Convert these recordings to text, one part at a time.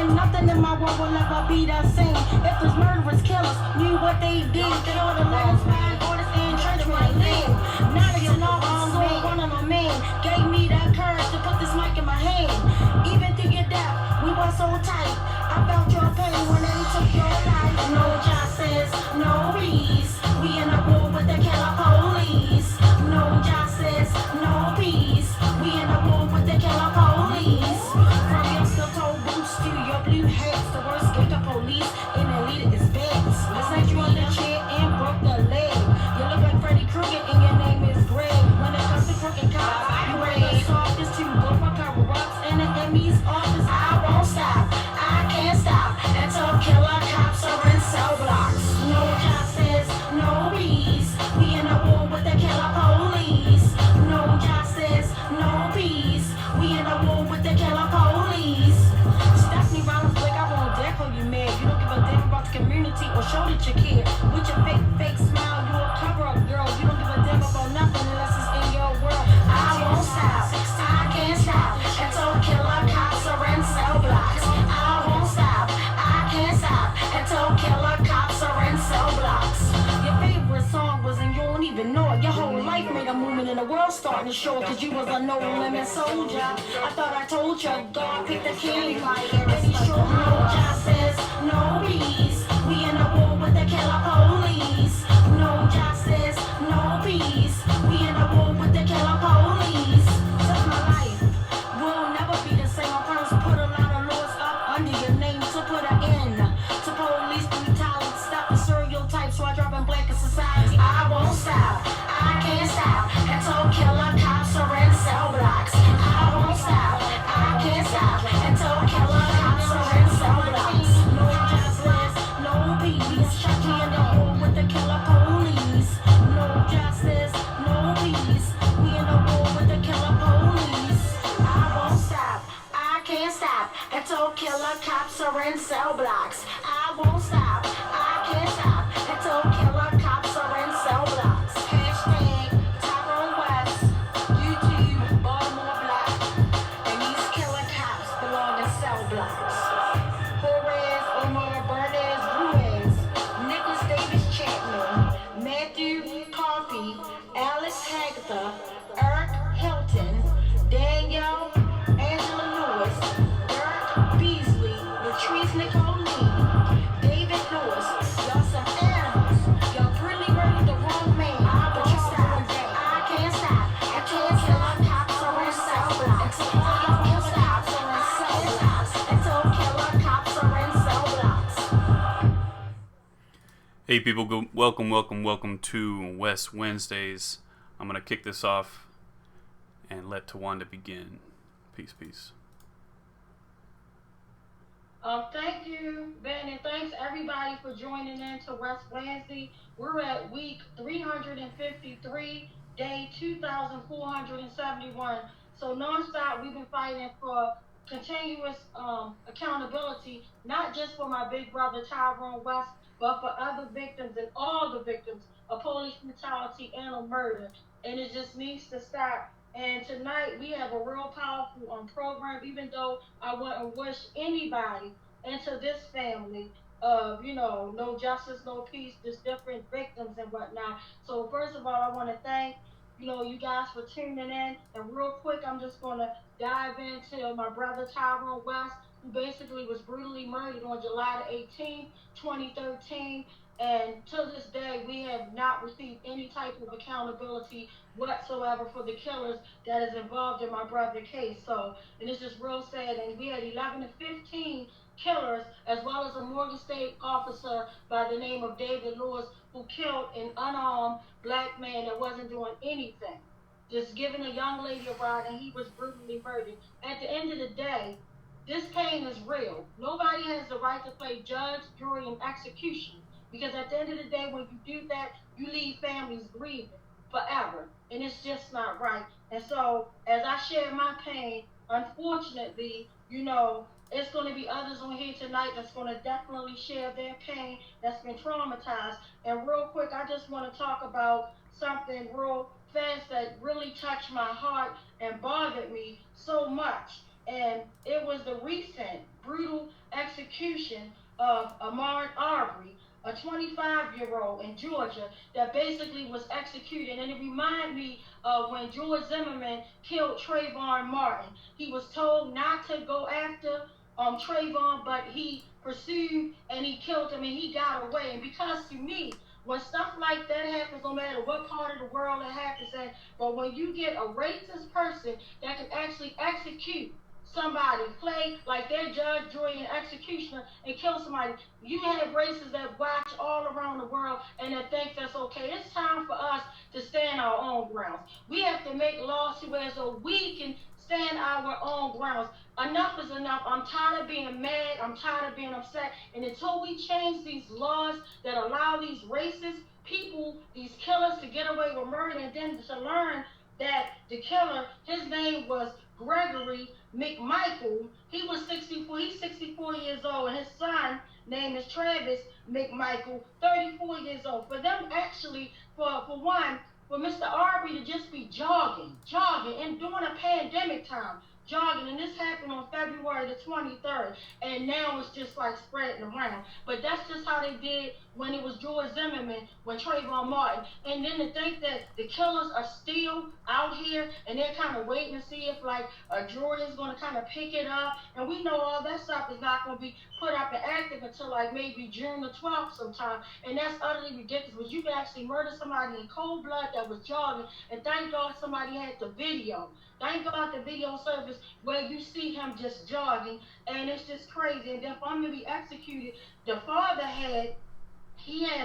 And nothing in my world will ever be the same. If those murderous killers knew what they did, they ought to let us find artists in church where I live. Now it's an arms on one of my men. Gave me that courage to put this mic in my hand. Even through your death, we were so tight. I felt your pain when they took your life. No justice, no peace. We in a war with the killer police. No justice, no peace. We in a war with the killer police. From your steel-toe boots to your blue hats, the worst get the police and the leader is bats. I snatched you on the chair and broke the leg. You look like Freddy Krueger and your name is Greg. When it comes to crooked cops, you wear the softest to go for cover-ups in the ME's office. I won't stop, I can't stop until killer cops are in cell blocks. No justice, no peace. We in a war with the killer police. No justice, no peace. We in a war with the killer police. Stephanie Rollins, like I won't dare call you mad. You don't give a damn about the community or show that you care. With your fake smile, you a cover up, girl. You don't give a damn about nothing unless it's in your world. I won't stop, I can't stop until killer cops are in cell blocks. I won't stop, I can't stop until killer cops are in cell blocks. Your favorite song was and you don't even know it. Your whole life made a movement and the world starting to show it. Cause you was a no limit soldier. I thought I told you, God picked the king. And he showed no justice, no peace. We in a war with the killer police. No justice, no peace. We in a war with the killer police. Took my life. We'll never be the same. I promise to put a lot of laws up under your name to put an end to police brutality. Stop the stereotypes so I drop in black society. I won't stop, I can't stop until killer cops are in cell blocks. I won't stop, I can't stop until killer cops are in cell blocks. No justice, no peace. Shut me in the hole with the killer police. No justice, no peace. We in the war with the killer police. I won't stop, I can't stop until killer cops are in cell blocks. I won't stop, I can't stop until killer cops are in cell blocks. Hashtag Tyrone West, YouTube, Baltimore Black, and these killer cops belong in cell blocks. Perez, Omar, Bernez, Ruiz, Nicholas Davis Chapman, Matthew Coffey, Alex Hagatha, Eric Hilton, Danielle Angela Lewis, Derek Beasley, Latrice Nicole Lee, David Lewis. Y'all some animals. Y'all really murdered the wrong man. But y'all doing that. I can't stop. I can't stop. Cops are in cell blocks. I won't stop. Cops are in cell blocks. Until killer cops are in cell blocks. Hey people, welcome to West Wednesdays. I'm going to kick this off and let Tawanda begin. Peace. Thank you, Ben, and thanks everybody for joining in to West Wednesday. We're at week 353, day 2,471. So nonstop, we've been fighting for continuous accountability, not just for my big brother Tyrone West, but for other victims and all the victims of police brutality and of murder. And it just needs to stop. And tonight we have a real powerful program, even though I wouldn't wish anybody into this family of, no justice, no peace, just different victims and whatnot. So first of all, I want to thank, you guys for tuning in. And real quick, I'm just going to dive into my brother Tyrone West, who basically was brutally murdered on July the 18th, 2013. And to this day, we have not received any type of accountability whatsoever for the killers that is involved in my brother's case. So, and it's just real sad. And we had 11 to 15 killers, as well as a Morgan State officer by the name of David Lewis, who killed an unarmed black man that wasn't doing anything, just giving a young lady a ride, and he was brutally murdered. At the end of the day, this pain is real. Nobody has the right to play judge, jury, and execution. Because at the end of the day, when you do that, you leave families grieving forever. And it's just not right. And so, as I share my pain, unfortunately, it's going to be others on here tonight that's going to definitely share their pain that's been traumatized. And real quick, I just want to talk about something real fast that really touched my heart and bothered me so much. And it was the recent brutal execution of Ahmaud Arbery, a 25-year-old in Georgia that basically was executed. And it reminded me of when George Zimmerman killed Trayvon Martin. He was told not to go after Trayvon, but he pursued and he killed him and he got away. And because to me, when stuff like that happens, no matter what part of the world it happens in, but when you get a racist person that can actually execute somebody, play like their judge, jury, and executioner, and kill somebody, you have racists that watch all around the world and that think that's okay. It's time for us to stand our own grounds. We have to make laws to where so we can stand our own grounds. Enough is enough. I'm tired of being mad. I'm tired of being upset. And until we change these laws that allow these racist people, these killers, to get away with murder, and then to learn that the killer, his name was Gregory McMichael. He was 64. He's 64 years old, and his son name is Travis McMichael, 34 years old. For them actually, for one, for Mr. Arbery to just be jogging, and during a pandemic time, jogging, and this happened on February the 23rd, and now it's just like spreading around. But that's just how they did when it was George Zimmerman, when Trayvon Martin. And then to think that the killers are still out here, and they're kind of waiting to see if like a jury is going to kind of pick it up, and we know all that stuff is not going to be put up and active until like maybe June the 12th sometime, and that's utterly ridiculous. You can actually murder somebody in cold blood that was jogging, and thank God somebody had the video. Thank God the video service where you see him just jogging, and it's just crazy. And then for him to be executed, the father had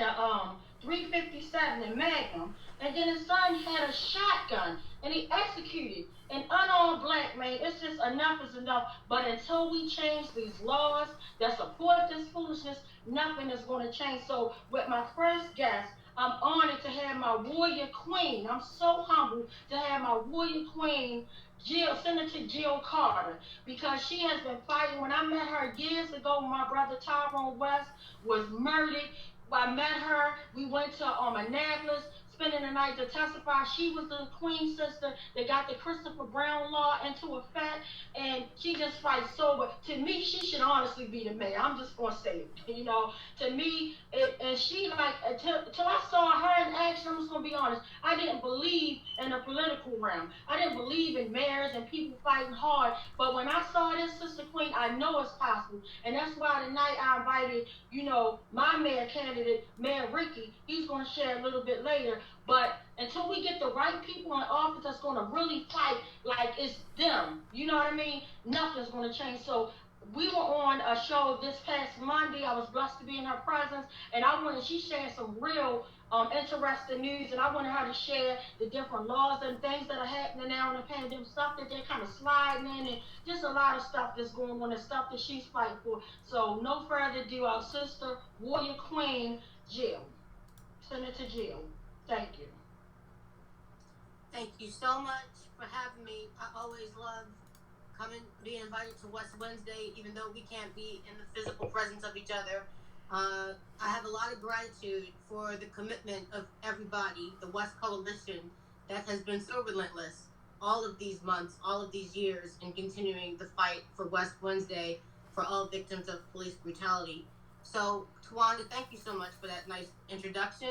a 357 in Magnum, and then his son had a shotgun, and he executed an unarmed black man. It's just enough is enough. But until we change these laws that support this foolishness, nothing is going to change. So with my first guest, I'm honored to have my warrior queen. I'm so humbled to have my warrior queen, Senator Jill Carter, because she has been fighting. When I met her years ago, when my brother Tyrone West was murdered, I met her. We went to Annapolis, spending the night to testify. She was the queen sister that got the Christopher Brown law into effect, and she just fights sober. To me, she should honestly be the mayor. I'm just gonna say it. To me, and she like till I saw her in action. I'm just gonna be honest. I didn't believe in the political realm. I didn't believe in mayors and people fighting hard. But when I saw this sister queen, I know it's possible, and that's why tonight I invited, my mayor candidate, Mayor Ricky. He's gonna share a little bit later. But until we get the right people in office that's going to really fight like it's them, you know what I mean? Nothing's going to change. So we were on a show this past Monday. I was blessed to be in her presence, and she shared some real interesting news, and I wanted her to share the different laws and things that are happening now in the pandemic, stuff that they're kind of sliding in, and just a lot of stuff that's going on and stuff that she's fighting for. So no further ado, our sister, warrior queen, Jill. Senator Jill. Thank you. Thank you so much for having me. I always love being invited to West Wednesday, even though we can't be in the physical presence of each other. I have a lot of gratitude for the commitment of everybody, the West Coalition, that has been so relentless all of these months, all of these years, in continuing the fight for West Wednesday, for all victims of police brutality. So, Tawanda, thank you so much for that nice introduction.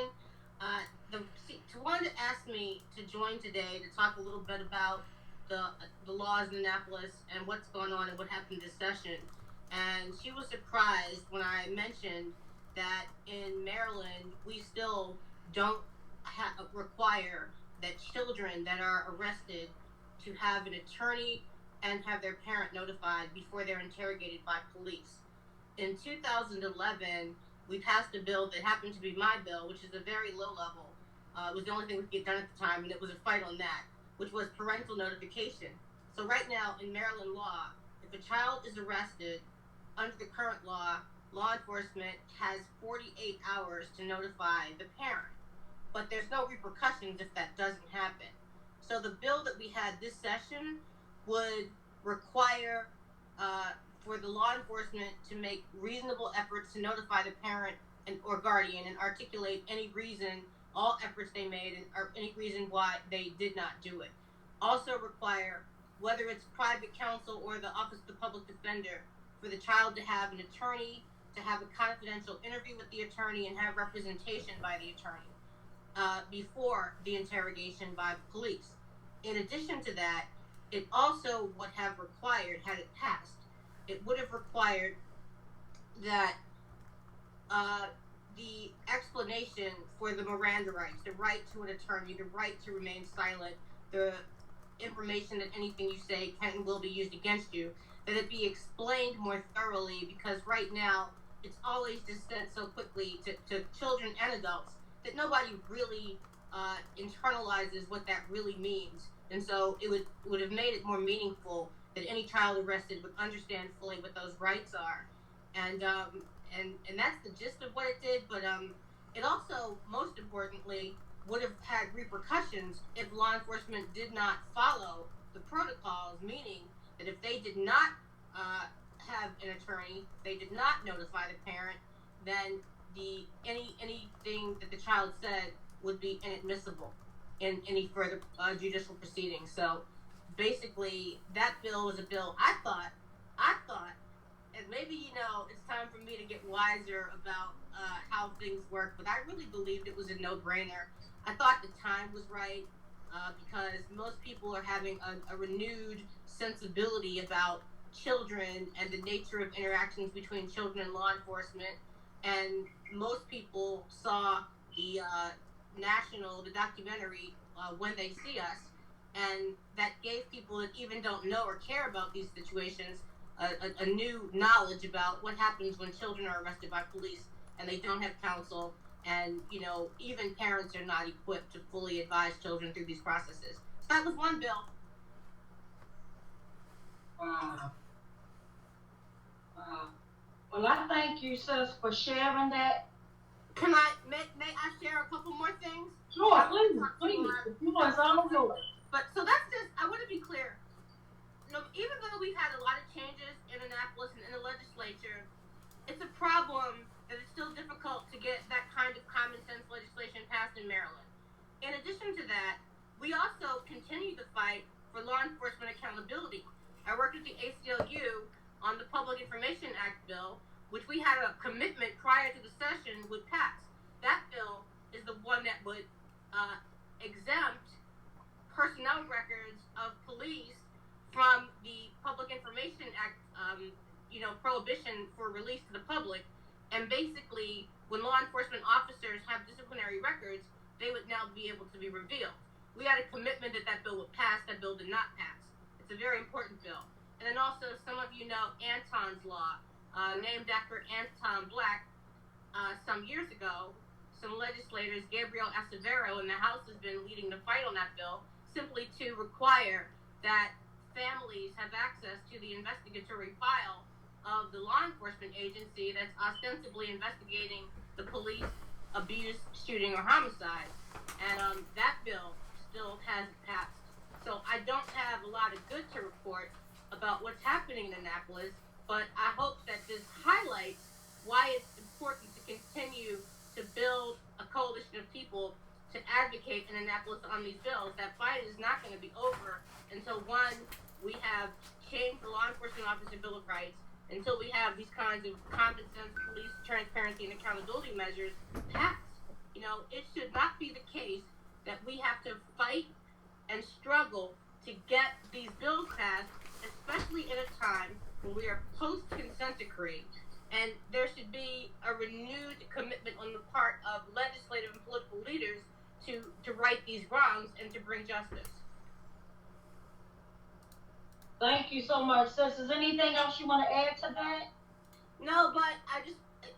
Tawanda asked me to join today to talk a little bit about the laws in Annapolis and what's going on and what happened this session. And she was surprised when I mentioned that in Maryland, we still don't require that children that are arrested to have an attorney and have their parent notified before they're interrogated by police. In 2011, we passed a bill that happened to be my bill, which is a very low level. It was the only thing we could get done at the time, and it was a fight on that, which was parental notification. So right now, in Maryland law, if a child is arrested under the current law enforcement has 48 hours to notify the parent. But there's no repercussions if that doesn't happen. So the bill that we had this session would require for the law enforcement to make reasonable efforts to notify the parent or guardian and articulate any reason, all efforts they made, or any reason why they did not do it. Also require, whether it's private counsel or the Office of the Public Defender, for the child to have an attorney, to have a confidential interview with the attorney, and have representation by the attorney before the interrogation by the police. In addition to that, it also would have required, had it passed, it would have required that the explanation for the Miranda rights, the right to an attorney, the right to remain silent, the information that anything you say can and will be used against you, that it be explained more thoroughly, because right now it's always just said so quickly to children and adults that nobody really internalizes what that really means. And so it would have made it more meaningful that any child arrested would understand fully what those rights are. And that's the gist of what it did, but it also, most importantly, would have had repercussions if law enforcement did not follow the protocols, meaning that if they did not have an attorney, they did not notify the parent, then anything that the child said would be inadmissible in any further judicial proceedings. So basically, that bill was a bill I thought, and maybe, it's time for me to get wiser about how things work, but I really believed it was a no-brainer. I thought the time was right because most people are having a renewed sensibility about children and the nature of interactions between children and law enforcement, and most people saw the documentary When They See Us, and that gave people that even don't know or care about these situations a new knowledge about what happens when children are arrested by police and they don't have counsel, and even parents are not equipped to fully advise children through these processes. So that was one bill. Wow. Well, I thank you, sis, for sharing that. May I share a couple more things? Sure, please. The floor is all yours. But so that's just, I want to be clear. Even though we've had a lot of changes in Annapolis and in the legislature, it's a problem that it's still difficult to get that kind of common sense legislation passed in Maryland. In addition to that, we also continue to fight for law enforcement accountability. I worked with the ACLU on the Public Information Act bill, which we had a commitment prior to the session would pass. That bill is the one that would exempt personnel records of police from the Public Information Act, prohibition for release to the public. And basically, when law enforcement officers have disciplinary records, they would now be able to be revealed. We had a commitment that bill would pass. That bill did not pass. It's a very important bill. And then also, some of you know Anton's Law, named after Anton Black. Some years ago, some legislators, Gabriel Acevedo in the House, has been leading the fight on that bill, simply to require that families have access to the investigatory file of the law enforcement agency that's ostensibly investigating the police abuse, shooting, or homicide. And that bill still hasn't passed. So I don't have a lot of good to report about what's happening in Annapolis, but I hope that this highlights why it's important to continue to build a coalition of people to advocate in Annapolis on these bills. That fight is not going to be over until, one, we have changed the law enforcement officer Bill of Rights, until we have these kinds of common sense police transparency and accountability measures passed. It should not be the case that we have to fight and struggle to get these bills passed, especially in a time when we are post-consent decree, and there should be a renewed commitment on the part of legislative and political leaders to right these wrongs and to bring justice. Thank you so much, sis. Is anything else you want to add to that? No, but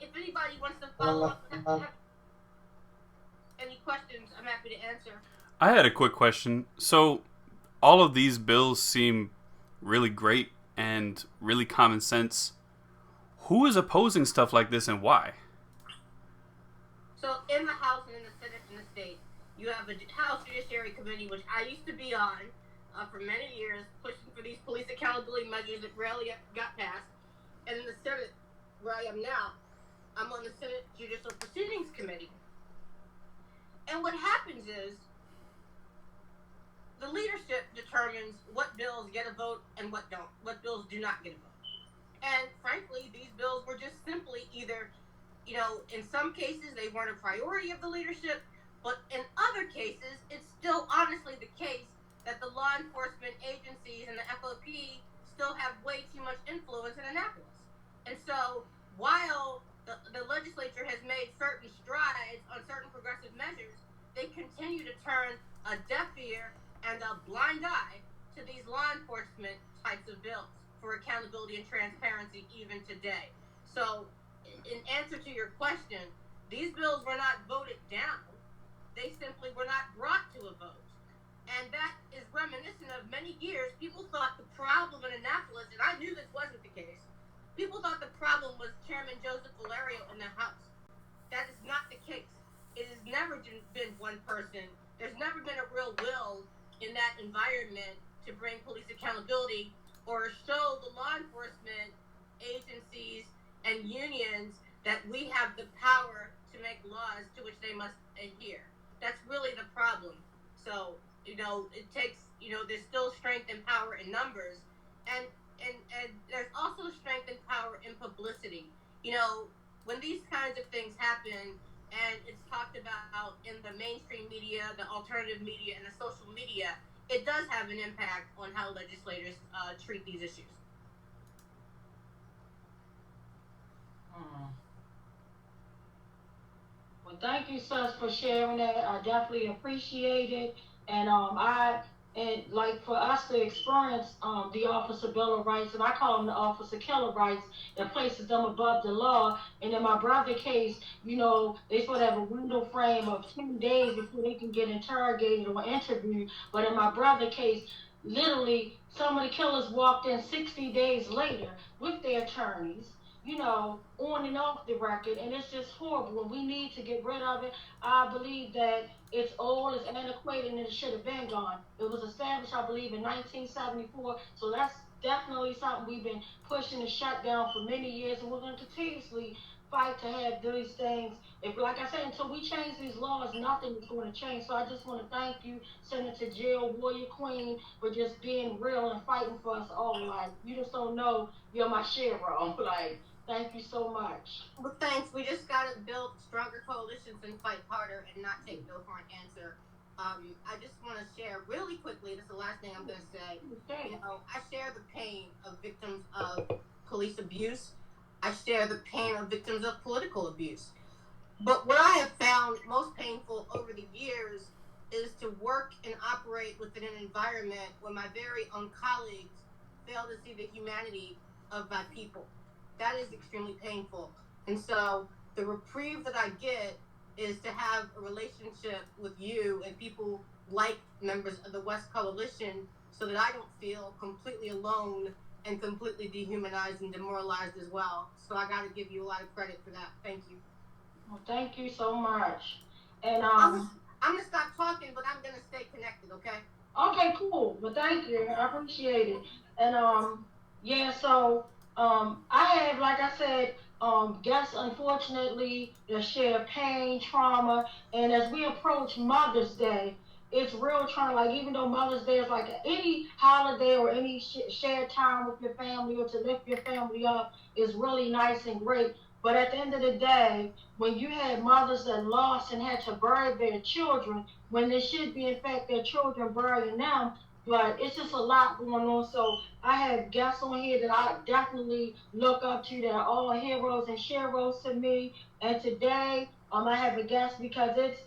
if anybody wants to follow up, have any questions, I'm happy to answer. I had a quick question. So, all of these bills seem really great and really common sense. Who is opposing stuff like this and why? So, in the House and in the Senate and the state, you have a House Judiciary Committee, which I used to be on for many years, pushing for these police accountability measures that rarely got passed. And in the Senate, where I am now, I'm on the Senate Judicial Proceedings Committee. And what happens is, the leadership determines what bills get a vote and what don't, what bills do not get a vote. And frankly, these bills were just simply either, in some cases they weren't a priority of the leadership, but in other cases, it's still honestly the case that the law enforcement agencies and the FOP still have way too much influence in Annapolis. And so while the legislature has made certain strides on certain progressive measures, they continue to turn a deaf ear and a blind eye to these law enforcement types of bills for accountability and transparency even today. So, in answer to your question, these bills were not voted down. They simply were not brought to a vote. And that is reminiscent of many years. People thought the problem in Annapolis, and I knew this wasn't the case, people thought the problem was Chairman Joseph Valerio in the House. That is not the case. It has never been one person. There's never been a real will in that environment to bring police accountability or show the law enforcement agencies and unions that we have the power to make laws to which they must adhere. That's really the problem. So, it takes, there's still strength and power in numbers, and there's also strength and power in publicity. When these kinds of things happen and it's talked about in the mainstream media, the alternative media, and the social media, it does have an impact on how legislators treat these issues. Well, thank you, sis, for sharing that. I definitely appreciate it. And like for us to experience the Office of Bill of Rights, and I call them the Office of Killer Rights, that places them above the law. And in my brother's case, they sort of have a window frame of 10 days before they can get interrogated or interviewed. But in my brother's case, literally, some of the killers walked in 60 days later with their attorneys, on and off the record, and it's just horrible. And we need to get rid of it. I believe that it's old, it's antiquated, and it should have been gone. It was established, I believe, in 1974, so that's definitely something we've been pushing to shut down for many years, and we're going to continuously fight to have these things. If, like I said, until we change these laws, nothing is going to change. So I just want to thank you, Senator Jill, Warrior Queen, for just being real and fighting for us all. Like, you just don't know you're my shero. Like, thank you so much. Well, thanks. We just got to build stronger coalitions and fight harder and not take no for an answer. I just want to share really quickly, this is the last thing I'm going to say. Okay. I share the pain of victims of police abuse. I share the pain of victims of political abuse. But what I have found most painful over the years is to work and operate within an environment where my very own colleagues fail to see the humanity of my people. That is extremely painful. And so the reprieve that I get is to have a relationship with you and people like members of the West Coalition so that I don't feel completely alone and completely dehumanized and demoralized as well. So I got to give you a lot of credit for that. Thank you. Well, thank you so much. And I'm going to stop talking, but I'm going to stay connected, okay? Okay, cool. Well, thank you. I appreciate it. And yeah, so I have, like I said, guests unfortunately that share pain, trauma, and as we approach Mother's Day, it's real trying. Like, even though Mother's Day is like any holiday or any shared time with your family or to lift your family up is really nice and great. But at the end of the day, when you had mothers that lost and had to bury their children, when they should be, in fact, their children burying them, but it's just a lot going on. So I have guests on here that I definitely look up to that are all heroes and sheroes to me. And today, I have a guest because it's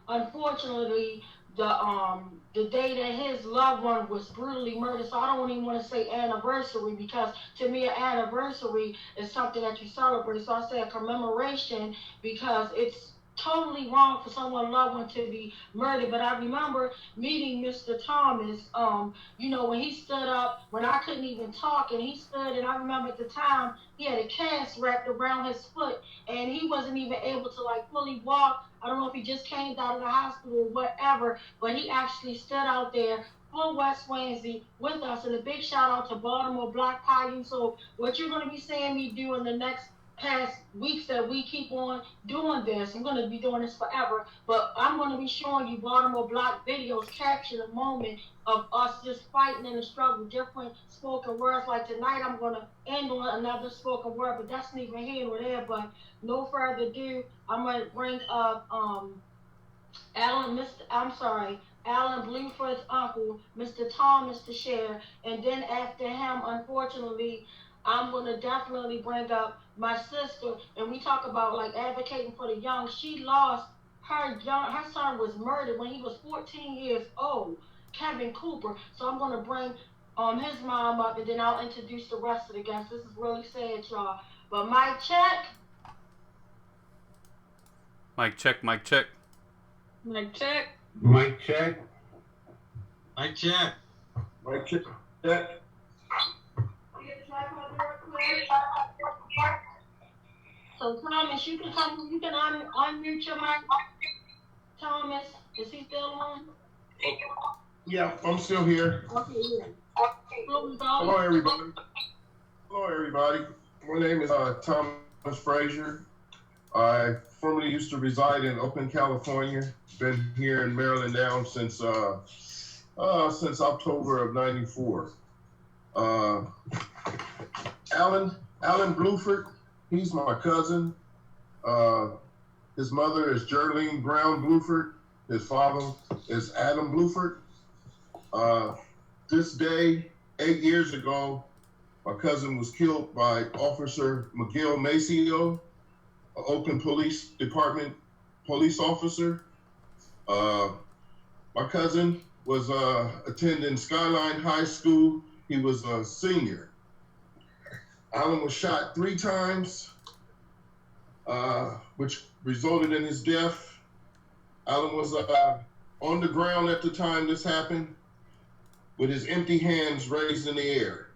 unfortunately the day that his loved one was brutally murdered. So I don't even want to say anniversary because to me an anniversary is something that you celebrate. So I say a commemoration because it's totally wrong for someone's loved one to be murdered. But I remember meeting Mr. Thomas, when he stood up, when I couldn't even talk, and he stood, and I remember at the time, he had a cast wrapped around his foot, and he wasn't even able to, fully walk. I don't know if he just came out of the hospital or whatever, but he actually stood out there for West Swansea with us, and a big shout out to Baltimore Black Pie. So what you're going to be seeing me do in the next past weeks that we keep on doing this. I'm going to be doing this forever, but I'm going to be showing you Baltimore Block videos capture the moment of us just fighting in the struggle, different spoken words. Like tonight, I'm going to end on another spoken word, but that's neither here nor there. But no further ado, I'm going to bring up Alan Bluford's uncle, Mr. Thomas, to share, and then after him, unfortunately, I'm gonna definitely bring up my sister, and we talk about like advocating for the young. She lost her son was murdered when he was 14 years old, Kevin Cooper. So I'm gonna bring his mom up, and then I'll introduce the rest of the guests. This is really sad, y'all. But mic check. Mic check, mic check. Mic check. Mic check. Mic check. Mic check. Check. So Thomas, you can unmute your mic. Thomas, is he still on? Yeah, I'm still here. Okay, yeah. Hello, everybody. Hello, everybody. My name is Thomas Frazier. I formerly used to reside in Oakland, California. Been here in Maryland now since October of '94. Alan Bluford, he's my cousin. His mother is Geraldine Brown Bluford. His father is Adam Bluford. This day, 8 years ago, my cousin was killed by Officer Miguel Maceo, an Oakland Police Department police officer. My cousin was attending Skyline High School. He was a senior. Alan was shot 3 times, which resulted in his death. Alan was on the ground at the time this happened, with his empty hands raised in the air.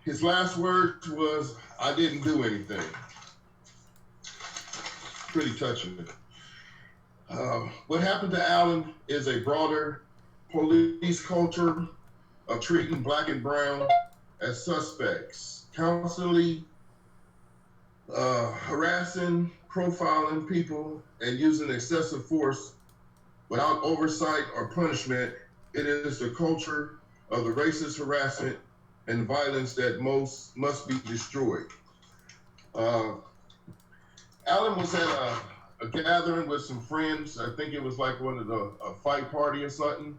His last words was, "I didn't do anything." Pretty touching. What happened to Alan is a broader police culture of treating Black and brown as suspects, constantly harassing, profiling people, and using excessive force without oversight or punishment. It is the culture of the racist harassment and violence that must be destroyed. Alan was at a gathering with some friends. I think it was like a fight party or something.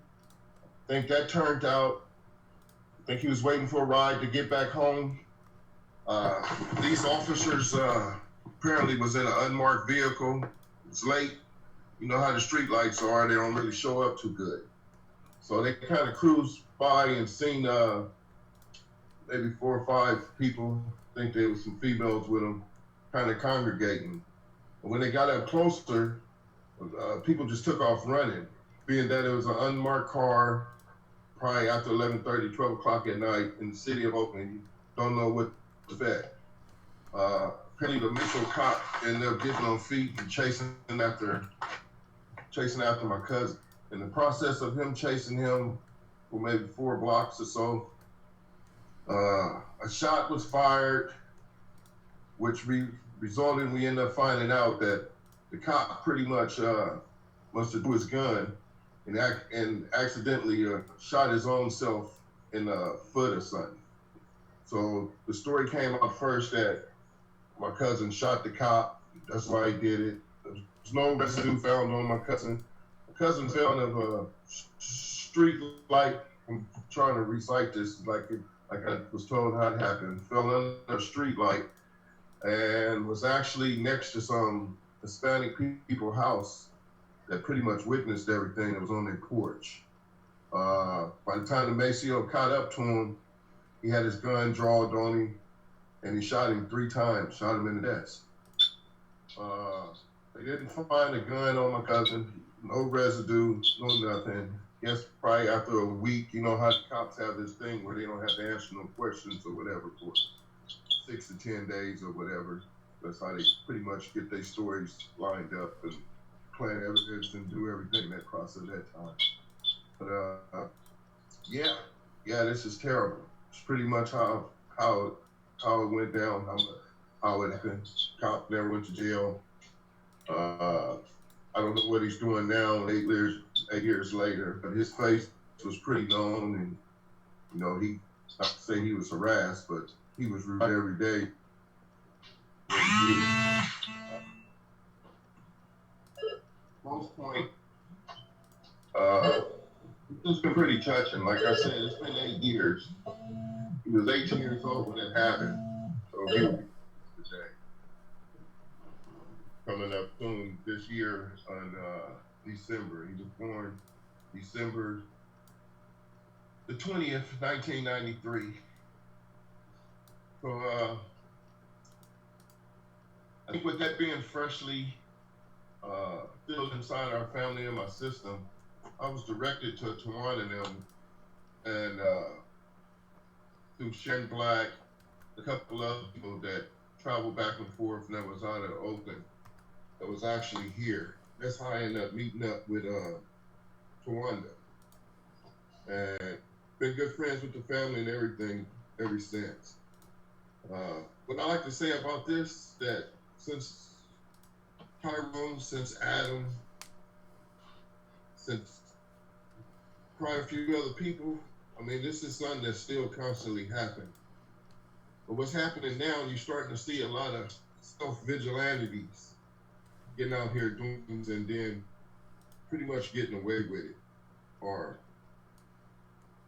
I think that turned out. I think he was waiting for a ride to get back home. These officers apparently was in an unmarked vehicle. It's late. You know how the street lights are. They don't really show up too good. So they kind of cruised by and seen maybe 4 or 5 people. I think there was some females with them kind of congregating. And when they got up closer, people just took off running, being that it was an unmarked car, probably after 11:30, 12 o'clock at night in the city of Oakland. You don't know what to expect. Apparently the Mitchell cop ended up getting on feet and chasing after my cousin. In the process of him chasing him for maybe 4 blocks or so, a shot was fired, which resulted in we end up finding out that the cop pretty much must have drew his gun and accidentally shot his own self in the foot or something. So the story came out first that my cousin shot the cop. That's why he did it. There's no residue found on my cousin. My cousin fell in a street light. I'm trying to recite this like I was told how it happened. Fell in a street light and was actually next to some Hispanic people's house that pretty much witnessed everything that was on their porch. By the time the Maceo caught up to him, he had his gun drawn on him, and he shot him 3 times, shot him in the desk. They didn't find a gun on my cousin, no residue, no nothing. Guess probably after a week, you know how the cops have this thing where they don't have to answer no questions or whatever for 6 to 10 days or whatever. That's how they pretty much get their stories lined up and plan evidence and do everything that process that time. But yeah, this is terrible. It's pretty much how how it went down, how it happened. Cop never went to jail. I don't know what he's doing now, 8 years later, but his face was pretty known, and you know, he, not to say he was harassed, but he was right every day. Most point, it's been pretty touching. Like I said, it's been 8 years. He was 18 years old when it happened, so he will be today. Coming up soon this year on December. He was born December the 20th, 1993. So I think with that being freshly filled inside our family and my system, I was directed to Tawan and them, and through Shen Black, a couple of people that traveled back and forth and that was out of Oakland, that was actually here. That's how I ended up meeting up with Tawanda. And been good friends with the family and everything ever since. What I like to say about this, that since Tyrone, since Adam, since quite a few other people, I mean, this is something that's still constantly happening. But what's happening now, you're starting to see a lot of self-vigilantes getting out here doing things and then pretty much getting away with it, or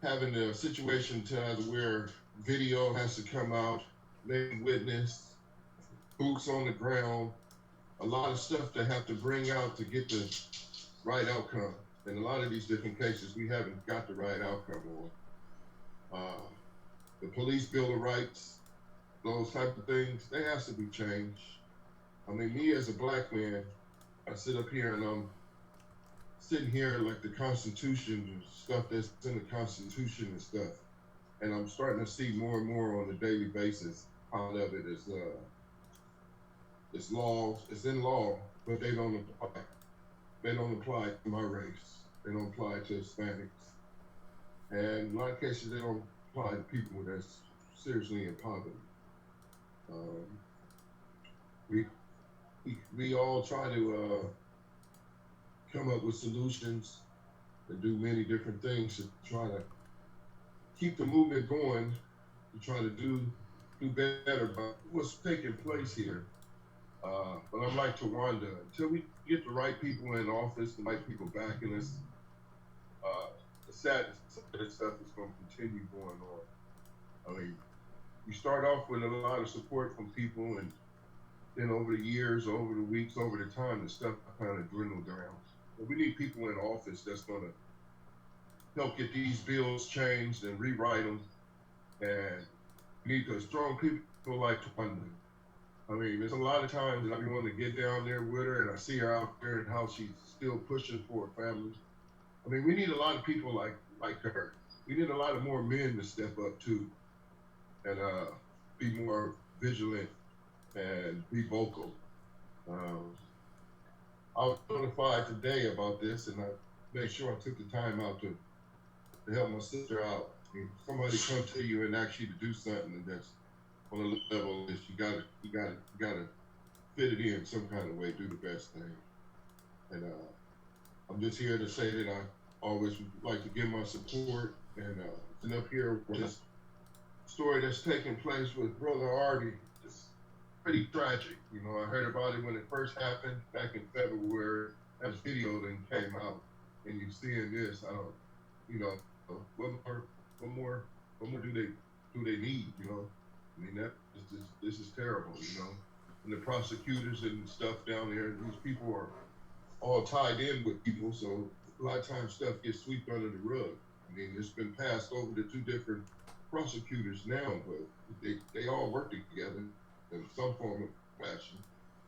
having a situation to either where video has to come out, name witness, boots on the ground, a lot of stuff they have to bring out to get the right outcome. In a lot of these different cases, we haven't got the right outcome on. The police bill of rights, those type of things, they have to be changed. I mean, me as a black man, I sit up here and I'm sitting here like the Constitution and stuff that's in the Constitution and stuff, and I'm starting to see more and more on a daily basis how of it is it's laws, it's in law, but they don't apply. They don't apply to my race. They don't apply to Hispanics. And in a lot of cases, they don't apply to people that's seriously in poverty. We all try to come up with solutions and do many different things to try to keep the movement going, to try to do better about what's taking place here. But I'm like Tawanda, until we get the right people in office, the right people backing us, the sadness of this stuff is going to continue going on. I mean, you start off with a lot of support from people, and then over the years, over the weeks, over the time, the stuff kind of dwindled down. But we need people in office that's going to help get these bills changed and rewrite them. And we need the strong people like Tawanda. I mean, there's a lot of times that I be wanting to get down there with her, and I see her out there and how she's still pushing for her family. I mean, we need a lot of people like her. We need a lot of more men to step up too, and be more vigilant and be vocal. I was notified today about this, and I made sure I took the time out to help my sister out. I mean, somebody come to you and ask you to do something that's on a level that you gotta fit it in some kind of way, do the best thing. And I'm just here to say that I always like to give my support, and up here with this story that's taking place with Brother Artie. It's pretty tragic. You know, I heard about it when it first happened back in February. That video then came out, and you're seeing this. I don't, you know, what more do they need? You know, I mean, this is terrible. You know, and the prosecutors and stuff down there, these people are all tied in with people, so a lot of times stuff gets swept under the rug. I mean, it's been passed over to two different prosecutors now, but they all work together in some form of fashion.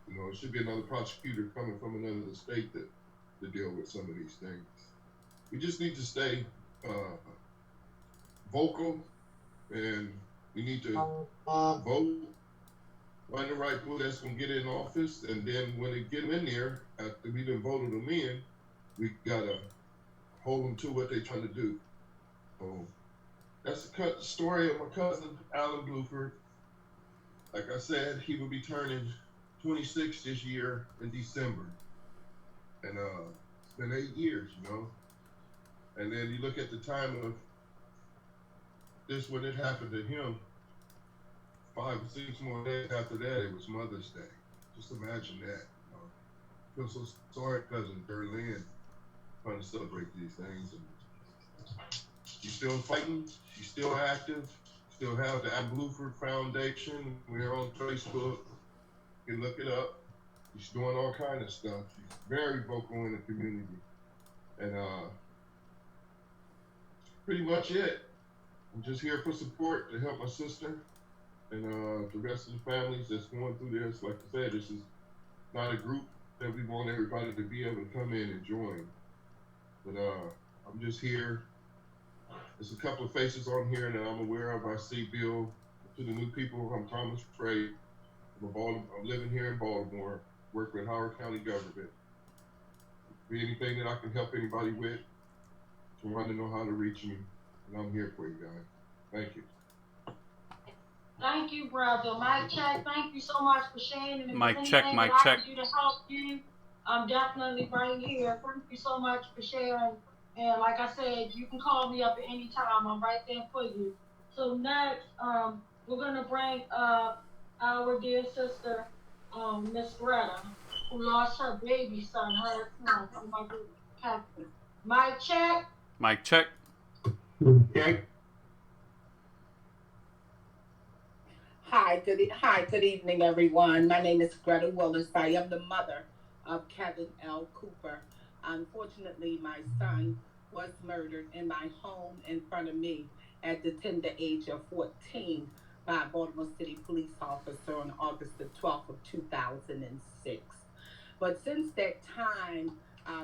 You know, it should be another prosecutor coming from another state to deal with some of these things. We just need to stay vocal, and we need to vote, find the right people that's going to get in office, and then when they get in there, after we done voted them in, we got to hold them to what they're trying to do. So that's the story of my cousin, Alan Bluford. like I said, he will be turning 26 this year in December. And it's been 8 years, you know. And then you look at the time of this when it happened to him, 5 or 6 more days after that, it was Mother's Day. Just imagine that. You know? I feel so sorry, cousin Derlyn, trying to celebrate these things. And she's still fighting. She's still active. Still have the Adam Bluford Foundation. We're on Facebook. You can look it up. She's doing all kind of stuff. She's very vocal in the community. And pretty much it. I'm just here for support to help my sister and the rest of the families that's going through this. Like I said, this is not a group that we want everybody to be able to come in and join. But I'm just here. There's a couple of faces on here that I'm aware of. I see Bill. To the new people, I'm Thomas Trey. I'm living here in Baltimore. Work with Howard County government. Be anything that I can help anybody with, you want to know how to reach me, and I'm here for you guys. Thank you. Thank you, brother. Mike check. Thank you so much for sharing. And if Mike there's check, anything Mike that I check. can do to help you, I'm definitely right here. Thank you so much for sharing. And like I said, you can call me up at any time. I'm right there for you. So next, we're gonna bring up our dear sister, Miss Greta, who lost her baby son, her son. Oh my goodness. Mike check. Mike check. Okay. Hi, good evening, everyone. My name is Greta Willis. I am the mother of Kevin L. Cooper. Unfortunately, my son was murdered in my home in front of me at the tender age of 14 by a Baltimore City police officer on August the 12th of 2006. But since that time,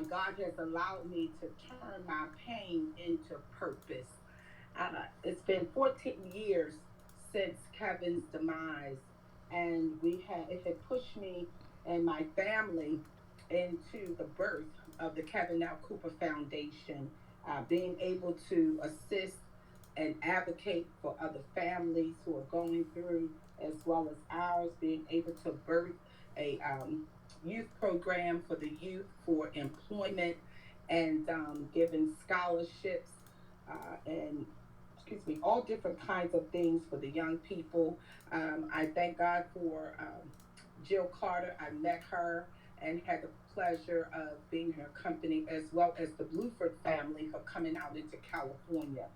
God has allowed me to turn my pain into purpose. It's been 14 years since Kevin's demise, and it had pushed me and my family into the birth of the Kevin L. Cooper Foundation, being able to assist and advocate for other families who are going through, as well as ours, being able to birth a youth program for the youth for employment and giving scholarships and all different kinds of things for the young people. I thank God for Jill Carter. I met her and had the pleasure of being in her company, as well as the Bluford family for coming out into California.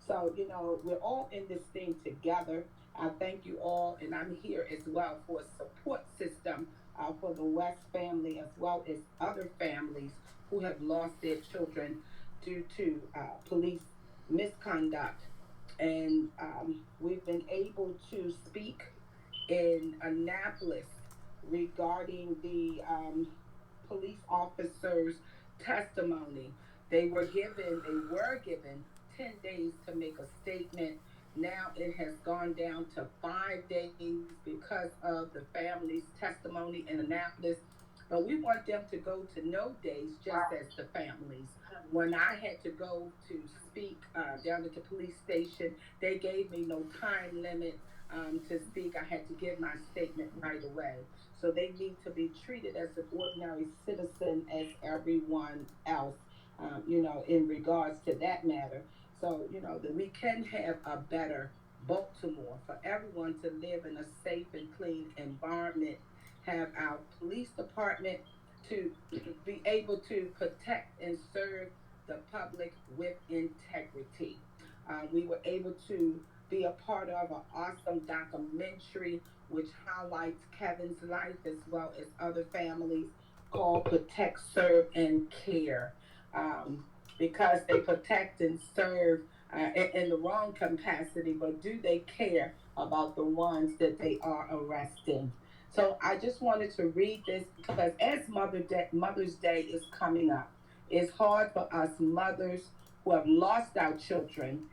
So, you know, we're all in this thing together. I thank you all, and I'm here as well for a support system for the West family, as well as other families who have lost their children due to police misconduct. And we've been able to speak in Annapolis regarding the police officers' testimony. They were given 10 days to make a statement. Now it has gone down to 5 days because of the family's testimony in Annapolis. But we want them to go to no days, just as the families. When I had to go to speak down at the police station, they gave me no time limit to speak. I had to give my statement right away. So they need to be treated as an ordinary citizen as everyone else, you know, in regards to that matter. So, you know, that we can have a better Baltimore for everyone to live in a safe and clean environment, have our police department to be able to protect and serve the public with integrity. We were able to be a part of an awesome documentary which highlights Kevin's life as well as other families, called Protect, Serve, and Care. Because they protect and serve in the wrong capacity, but do they care about the ones that they are arresting? So I just wanted to read this because as Mother's Day is coming up, it's hard for us mothers who have lost our children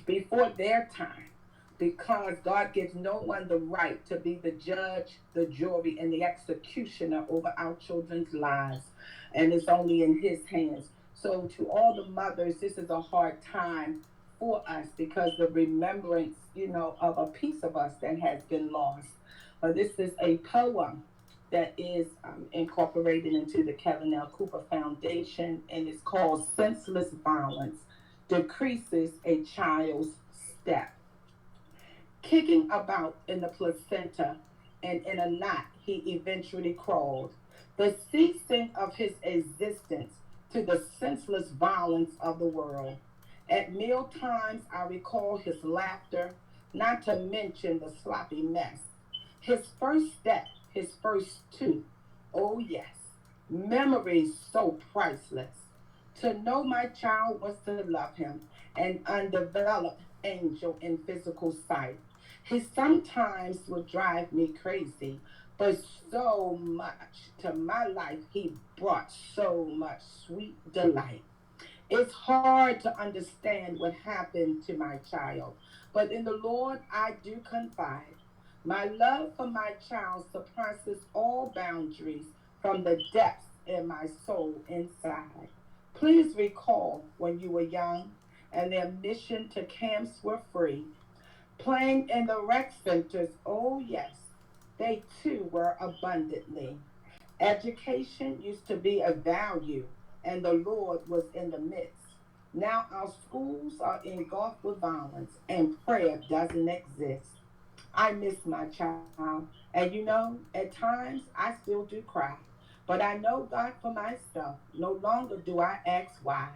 before their time, because God gives no one the right to be the judge, the jury, and the executioner over our children's lives, and it's only in His hands. So to all the mothers, this is a hard time for us because the remembrance, of a piece of us that has been lost. This is a poem that is incorporated into the Kevin L. Cooper Foundation, and it's called Senseless Violence Decreases a Child's Step. Kicking about in the placenta and in a knot, he eventually crawled. The ceasing of his existence to the senseless violence of the world. At meal times, I recall his laughter, not to mention the sloppy mess. His first step, his first two. Oh, yes, memories so priceless. To know my child was to love him, an undeveloped angel in physical sight. He sometimes would drive me crazy, but so much to my life he brought so much sweet delight. It's hard to understand what happened to my child, but in the Lord I do confide. My love for my child surpasses all boundaries from the depths in my soul inside. Please recall when you were young and the admission to camps were free. Playing in the rec centers, oh yes, they too were abundantly. Education used to be a value, and the Lord was in the midst. Now our schools are engulfed with violence, and prayer doesn't exist. I miss my child, and at times I still do cry. But I know God for myself. No longer do I ask why.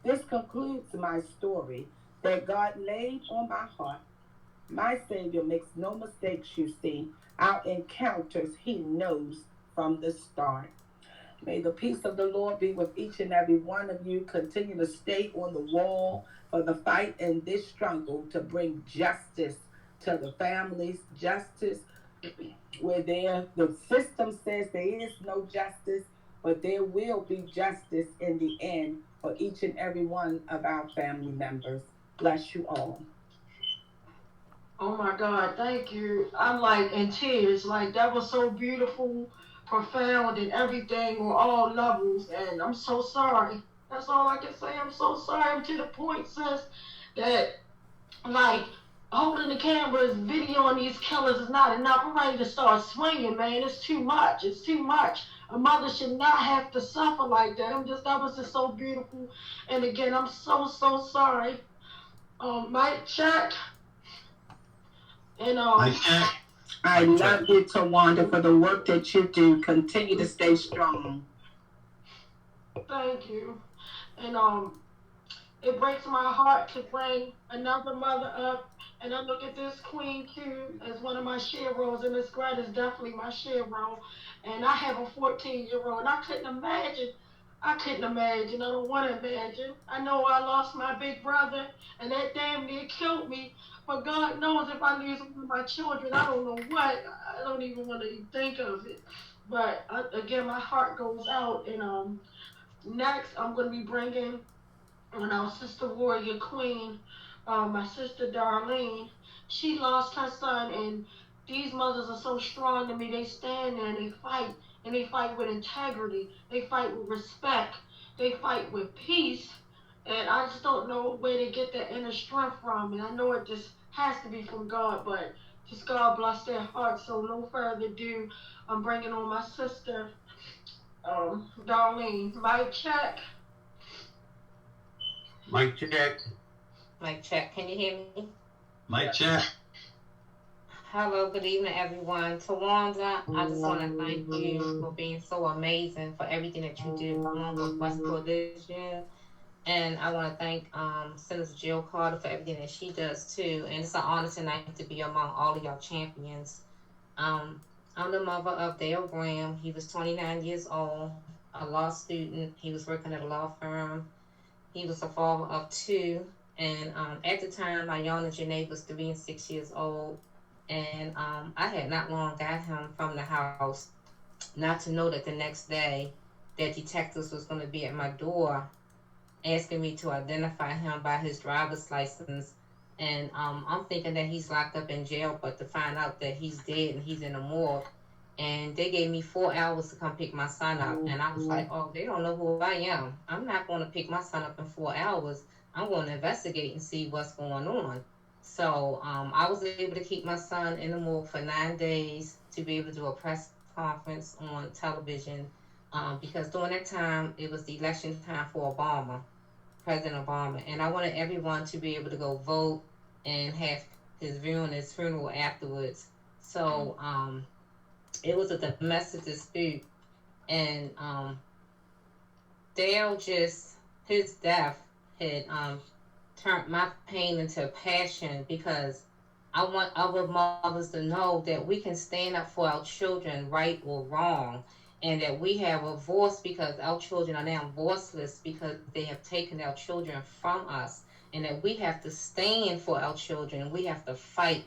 This concludes my story that God laid on my heart. My Savior makes no mistakes, you see. Our encounters he knows from the start. May the peace of the Lord be with each and every one of you. Continue to stay on the wall for the fight and this struggle to bring justice to the families, justice where the system says there is no justice, but there will be justice in the end for each and every one of our family members. Bless you all. Oh my God, thank you. I'm like in tears. Like that was so beautiful, profound, and everything on all levels. And I'm so sorry. That's all I can say. I'm so sorry. I'm to the point, sis, that like holding the cameras, videoing these killers is not enough. I'm ready to start swinging, man. It's too much. It's too much. A mother should not have to suffer like that. That was just so beautiful. And again, I'm so sorry. Mike check. And Mike check. I love you, Tawanda, for the work that you do. Continue to stay strong. Thank you. And it breaks my heart to bring another mother up. And I look at this queen too as one of my sheroes, and Miss Grant is definitely my shero. And I have a 14-year-old, and I couldn't imagine. I don't want to imagine. I know I lost my big brother, and that damn near killed me. But God knows if I lose one of my children, I don't know what. I don't even want to think of it. But again, my heart goes out. And next, I'm going to be bringing our sister warrior queen, my sister Darlene. She lost her son, and these mothers are so strong to me. They stand there and they fight, and they fight with integrity. They fight with respect. They fight with peace. And I just don't know where they get that inner strength from. And I know it just has to be from God, but just God bless their hearts. So no further ado, I'm bringing on my sister, Darlene. Mic check. Mike check. Mic check. Can you hear me? Mike check. Hello, good evening, everyone. Tawanda, I just want to thank you for being so amazing for everything that you do along with West Coalition. And I want to thank Senator Jill Carter for everything that she does too. And it's an honor tonight to be among all of y'all champions. I'm the mother of Dale Graham. He was 29 years old, a law student. He was working at a law firm. He was a father of two. And at the time, my youngest Janae was 3 and 6 years old. And I had not long got him from the house, not to know that the next day that detectives was going to be at my door asking me to identify him by his driver's license. And I'm thinking that he's locked up in jail, but to find out that he's dead and he's in a morgue. And they gave me 4 hours to come pick my son up. And I was like, oh, they don't know who I am. I'm not going to pick my son up in 4 hours. I'm going to investigate and see what's going on. So I was able to keep my son in the morgue for 9 days to be able to do a press conference on television, because during that time it was the election time for Obama, President Obama, and I wanted everyone to be able to go vote and have his viewing his funeral afterwards. So it was a domestic dispute, and Dale just his death had turned my pain into passion, because I want other mothers to know that we can stand up for our children, right or wrong, and that we have a voice, because our children are now voiceless because they have taken our children from us, and that we have to stand for our children. We have to fight.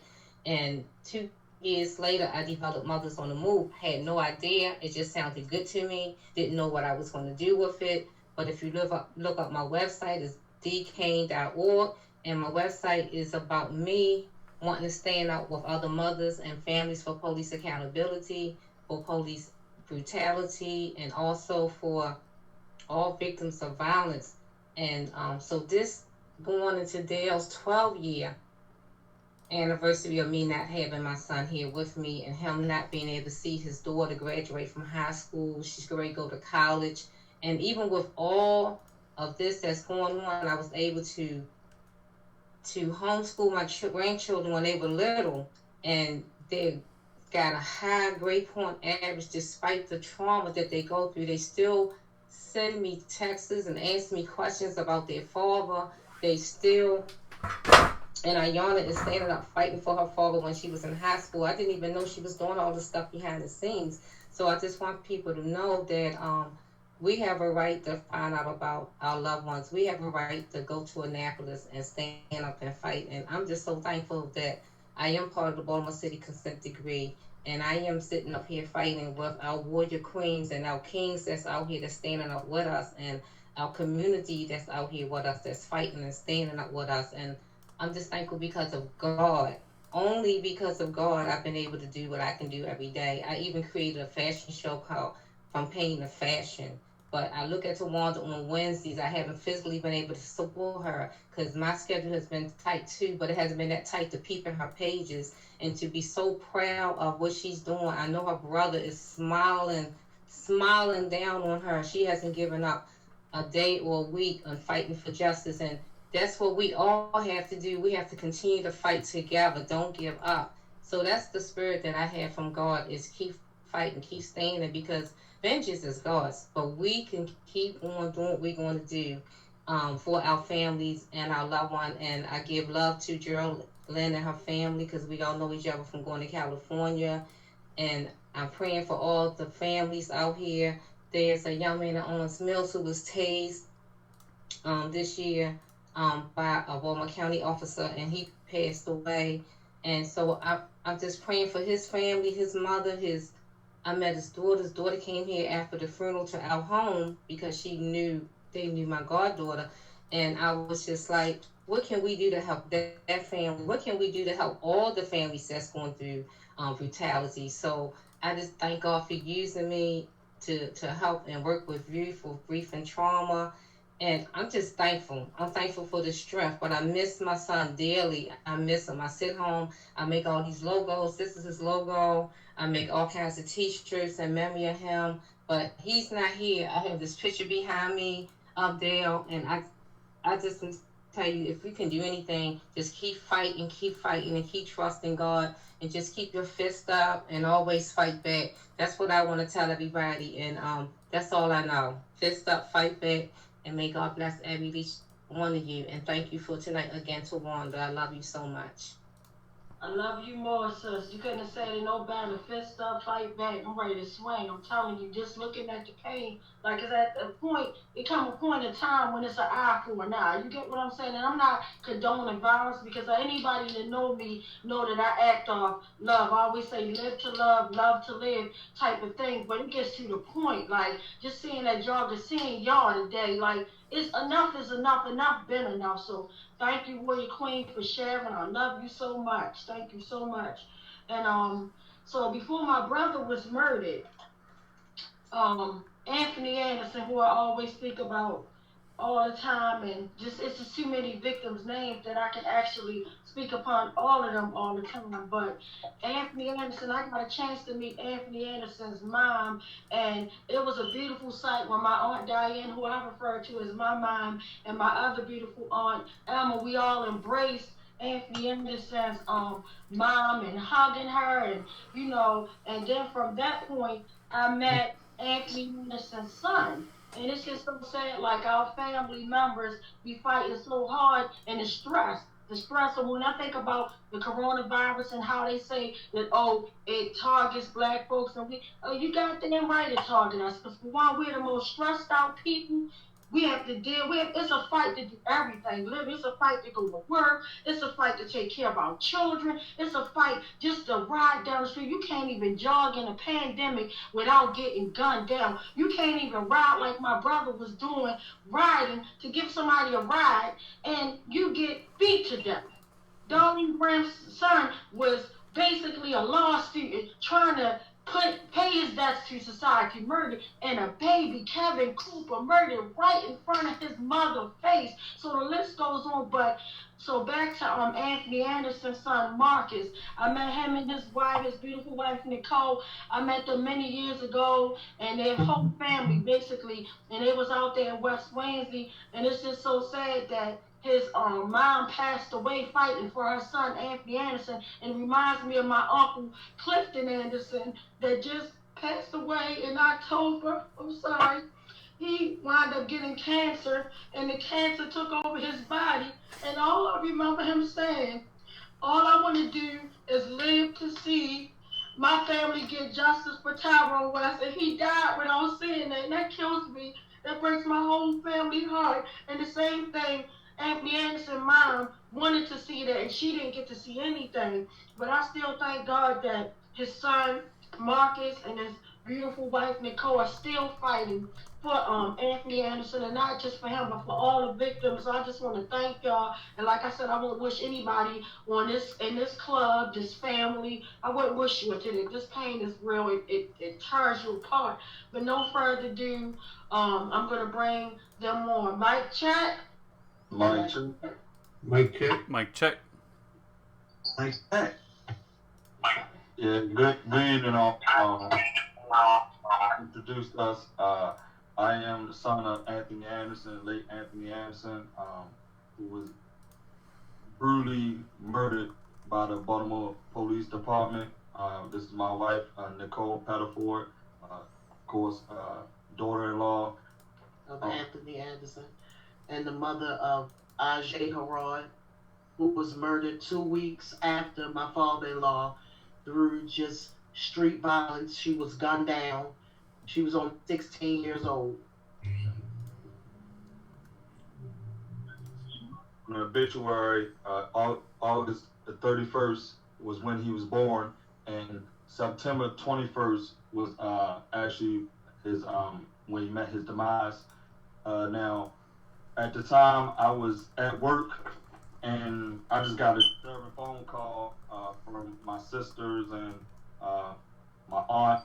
And 2 years later, I developed Mothers on the Move. Had no idea. It just sounded good to me. Didn't know what I was going to do with it. But if you look up my website, it's dkane.org, and my website is about me wanting to stand up with other mothers and families for police accountability, for police brutality, and also for all victims of violence. And so this going into Dale's 12-year anniversary of me not having my son here with me, and him not being able to see his daughter graduate from high school. She's going to go to college. And even with all of this that's going on, I was able to homeschool my grandchildren when they were little, and they got a high grade point average despite the trauma that they go through. They still send me texts and ask me questions about their father. They still, and Ayana is standing up fighting for her father when she was in high school. I didn't even know she was doing all this stuff behind the scenes. So I just want people to know that we have a right to find out about our loved ones. We have a right to go to Annapolis and stand up and fight. And I'm just so thankful that I am part of the Baltimore City Consent Decree. And I am sitting up here fighting with our warrior queens and our kings that's out here that's standing up with us, and our community that's out here with us, that's fighting and standing up with us. And I'm just thankful because of God. Only because of God I've been able to do what I can do every day. I even created a fashion show called From Pain to Fashion. But I look at Tawanda on Wednesdays. I haven't physically been able to support her because my schedule has been tight too, but it hasn't been that tight to peep in her pages and to be so proud of what she's doing. I know her brother is smiling down on her. She hasn't given up a day or a week on fighting for justice. And that's what we all have to do. We have to continue to fight together. Don't give up. So that's the spirit that I have from God, is keep fighting, keep standing, because vengeance is God's, but we can keep on doing what we're going to do for our families and our loved one. And I give love to Geraldine and her family, because we all know each other from going to California. And I'm praying for all the families out here. There's a young man at Owens Mills who was tased this year by a Baltimore County officer, and he passed away. And so I'm just praying for his family, his mother, I met his daughter. His daughter came here after the funeral to our home because they knew my goddaughter. And I was just like, what can we do to help that family? What can we do to help all the families that's going through brutality? So I just thank God for using me to help and work with youth for grief and trauma. And I'm just thankful. I'm thankful for the strength, but I miss my son dearly. I miss him. I sit home, I make all these logos. This is his logo. I make all kinds of t-shirts in memory of him, but he's not here. I have this picture behind me of Dale, and I just want to tell you, if we can do anything, just keep fighting, and keep trusting God, and just keep your fist up and always fight back. That's what I want to tell everybody, and that's all I know. Fist up, fight back, and may God bless every one of you. And thank you for tonight again, Tawanda. I love you so much. I love you more, sis. You couldn't have said it no better. Fist up, fight back. I'm ready to swing. I'm telling you, just looking at the pain, like it's at the point, it come a point in time when it's an eye for an eye. You get what I'm saying? And I'm not condoning violence, because anybody that know me know that I act off love. I always say live to love to live type of thing. But it gets to the point, like just seeing that jogger, seeing y'all today, like it's enough is enough been enough. So thank you, Warrior Queen, for sharing. I love you so much. Thank you so much. And so before my brother was murdered, Anthony Anderson, who I always speak about, all the time, and just it's just too many victims' names that I can actually speak upon all of them all the time. But Anthony Anderson, I got a chance to meet Anthony Anderson's mom, and it was a beautiful sight when my aunt Diane, who I refer to as my mom, and my other beautiful aunt Emma, we all embraced Anthony Anderson's mom and hugging her, and and then from that point I met Anthony Anderson's son. And it's just so sad, like our family members be fighting so hard, and the stress. The stress of when I think about the coronavirus and how they say that, oh, it targets black folks, and you got damn right it targets us. Because for one, we're the most stressed out people. We have to deal with. It's a fight to do everything. It's a fight to go to work. It's a fight to take care of our children. It's a fight just to ride down the street. You can't even jog in a pandemic without getting gunned down. You can't even ride like my brother was doing, riding to give somebody a ride, and you get beat to death. Darlene Graham's son was basically a law student trying to pay his debts to society, murdered, and a baby, Kevin Cooper, murdered right in front of his mother's face. So the list goes on. But so back to Anthony Anderson's son Marcus. I met him and his wife, his beautiful wife Nicole. I met them many years ago, and their whole family basically, and they was out there in West Wansley, and it's just so sad that his mom passed away fighting for her son Anthony Anderson, and it reminds me of my uncle Clifton Anderson that just passed away in October. I'm sorry. He wound up getting cancer, and the cancer took over his body. And all I remember him saying, all I want to do is live to see my family get justice for Tyrone West. And he died without seeing that, and that kills me. That breaks my whole family heart. And the same thing, Anthony Anderson's mom wanted to see that, and she didn't get to see anything. But I still thank God that his son Marcus and his beautiful wife Nicole are still fighting for Anthony Anderson, and not just for him, but for all the victims. So I just want to thank y'all. And like I said, I won't wish anybody in this club, this family. I wouldn't wish you into it. This pain is real. It tears you apart. But no further ado, I'm gonna bring them on. Mike check. Mike check. Mike check. Mike check. Mike check. Yeah, good evening. Introduced us. I am the son of Anthony Anderson, late Anthony Anderson, who was brutally murdered by the Baltimore Police Department. This is my wife, Nicole Pettiford, of course, daughter-in-law of Anthony Anderson, and the mother of Ajay Harad, who was murdered 2 weeks after my father-in-law through just street violence. She was gunned down. She was only 16 years old. In the obituary, August the 31st was when he was born, and September 21st was actually his when he met his demise. Now, at the time, I was at work, and I just got a disturbing phone call from my sisters and my aunt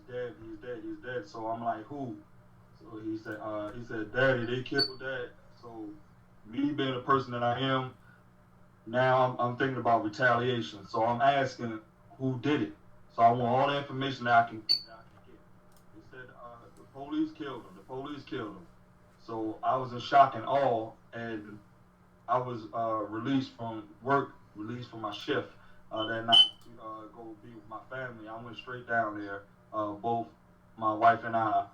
saying that, he's dead. So I'm like, who? So he said, Daddy, they killed Dad. So me being the person that I am, now I'm thinking about retaliation. So I'm asking who did it. So I want all the information that I can get. They said the police killed him. So I was in shock and awe, and I was released from my shift that night to go be with my family. I went straight down there, both my wife and I,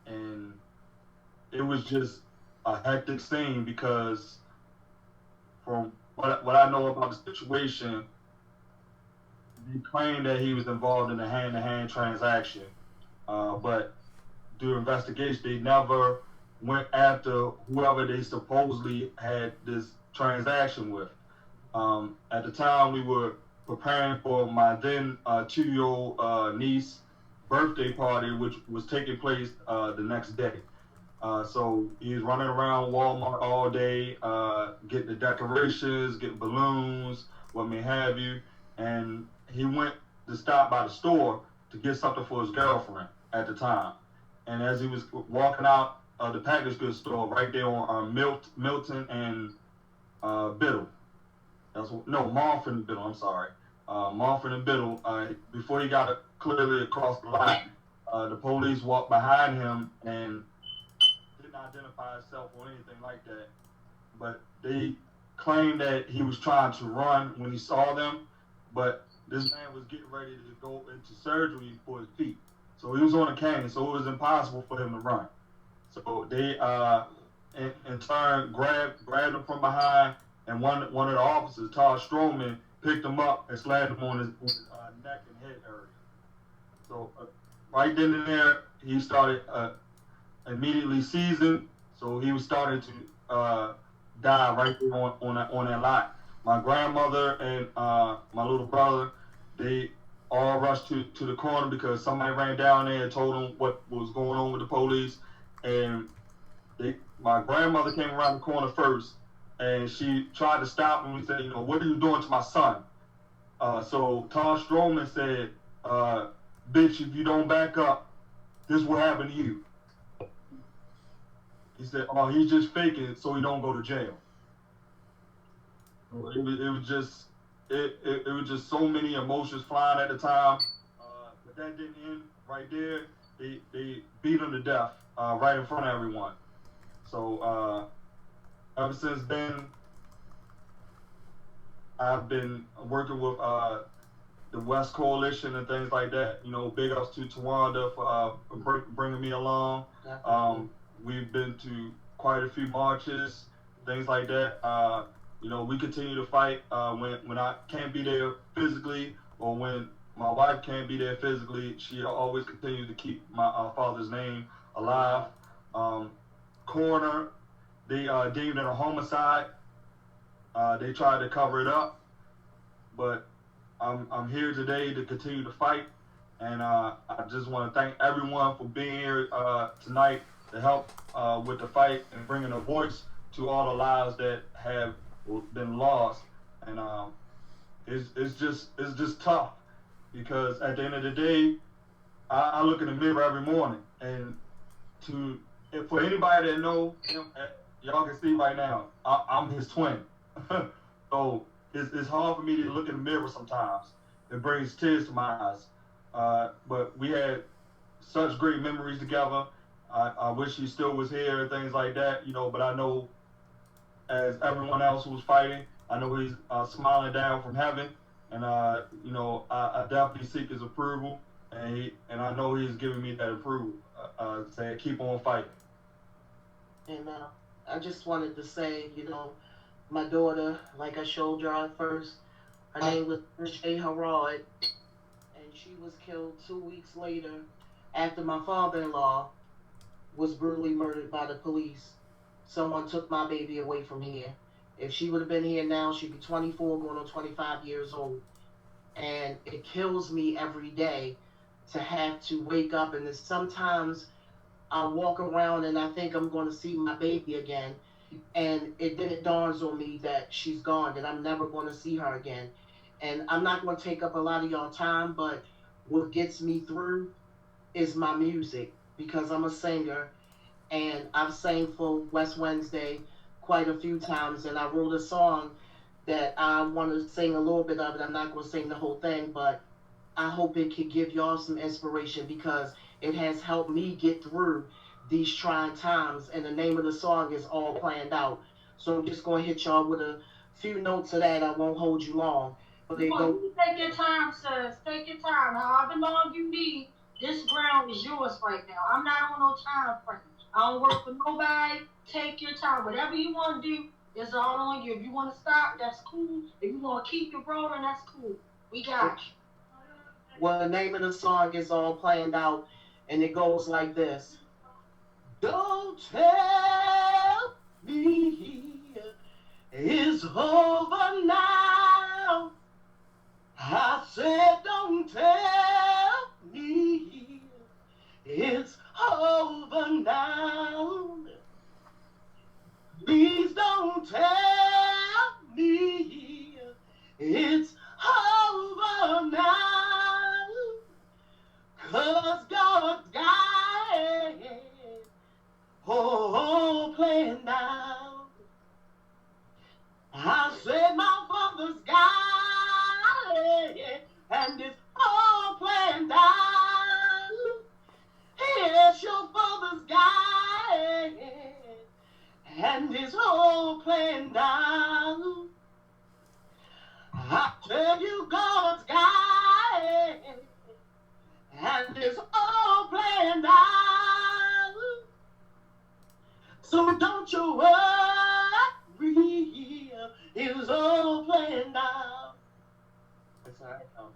and it was just a hectic scene because from what I know about the situation, he claimed that he was involved in a hand-to-hand transaction, but through investigation, they never went after whoever they supposedly had this transaction with. At the time, we were preparing for my then 2-year-old niece birthday party, which was taking place the next day. So he's running around Walmart all day, getting the decorations, getting balloons, what may have you. And he went to stop by the store to get something for his girlfriend at the time. and as he was walking out the package goods store right there on Milton and Biddle. Marfin and Biddle. I'm sorry, Marfin and Biddle. Before he got clearly across the line, the police walked behind him and didn't identify himself or anything like that. But they claimed that he was trying to run when he saw them, but this man was getting ready to go into surgery for his feet. So he was on a cane, so it was impossible for him to run. So they, in turn, grabbed him from behind, and one of the officers, Todd Stroman, picked him up and slammed him on his neck and head area. So right then and there, he started immediately seizing. So he was starting to die right there on that lot. My grandmother and my little brother, they all rushed to the corner because somebody ran down there and told them what was going on with the police. And my grandmother came around the corner first, and she tried to stop him. We said, what are you doing to my son? So Todd Stroman said, bitch, if you don't back up, this will happen to you. He said, oh, he's just faking it so he don't go to jail. It was just so many emotions flying at the time. But that didn't end right there. They beat him to death right in front of everyone. So ever since then, I've been working with the West Coalition and things like that. Big ups to Tawanda for bringing me along. We've been to quite a few marches, things like that. We continue to fight when I can't be there physically, or when my wife can't be there physically. She always continues to keep my father's name alive. Coroner, they deemed it a homicide. They tried to cover it up, but I'm here today to continue to fight, and I just want to thank everyone for being here tonight to help with the fight and bringing a voice to all the lives that have been lost. And it's just tough, because at the end of the day, I look in the mirror every morning, and for anybody that know him, y'all can see right now, I'm his twin. So it's hard for me to look in the mirror sometimes. It brings tears to my eyes. But we had such great memories together. I wish he still was here and things like that, but I know, as everyone else who was fighting, I know he's smiling down from heaven, and I definitely seek his approval, and I know he's giving me that approval, saying keep on fighting. And I just wanted to say, my daughter, like I showed y'all at first, her name was Shay Harrod, and she was killed 2 weeks later after my father-in-law was brutally murdered by the police. Someone took my baby away from here. If she would have been here now, she'd be 24, going on 25 years old. And it kills me every day to have to wake up, and sometimes I walk around and I think I'm going to see my baby again, and then it dawns on me that she's gone, that I'm never going to see her again. And I'm not going to take up a lot of y'all time, but what gets me through is my music, because I'm a singer, and I've sang for West Wednesday quite a few times, and I wrote a song that I want to sing a little bit of it. I'm not going to sing the whole thing, but I hope it can give y'all some inspiration, because it has helped me get through these trying times, and the name of the song is All Planned Out. So I'm just going to hit y'all with a few notes of that. I won't hold you long. But they go. Take your time, sis. Take your time. However long you need, this ground is yours right now. I'm not on no time frame. I don't work for nobody. Take your time. Whatever you want to do, it's all on you. If you want to stop, that's cool. If you want to keep it rolling, that's cool. We got you. Well, the name of the song is All Planned Out, and it goes like this. Don't tell me it's over now. I said don't tell me it's over now. Please don't tell me it's over now. 'Cause God's got and it's all planned out. Here's your father's guide, and it's all planned out. I tell you, God's guide, and it's all planned out. So don't you worry, it's all planned out. That's how I know.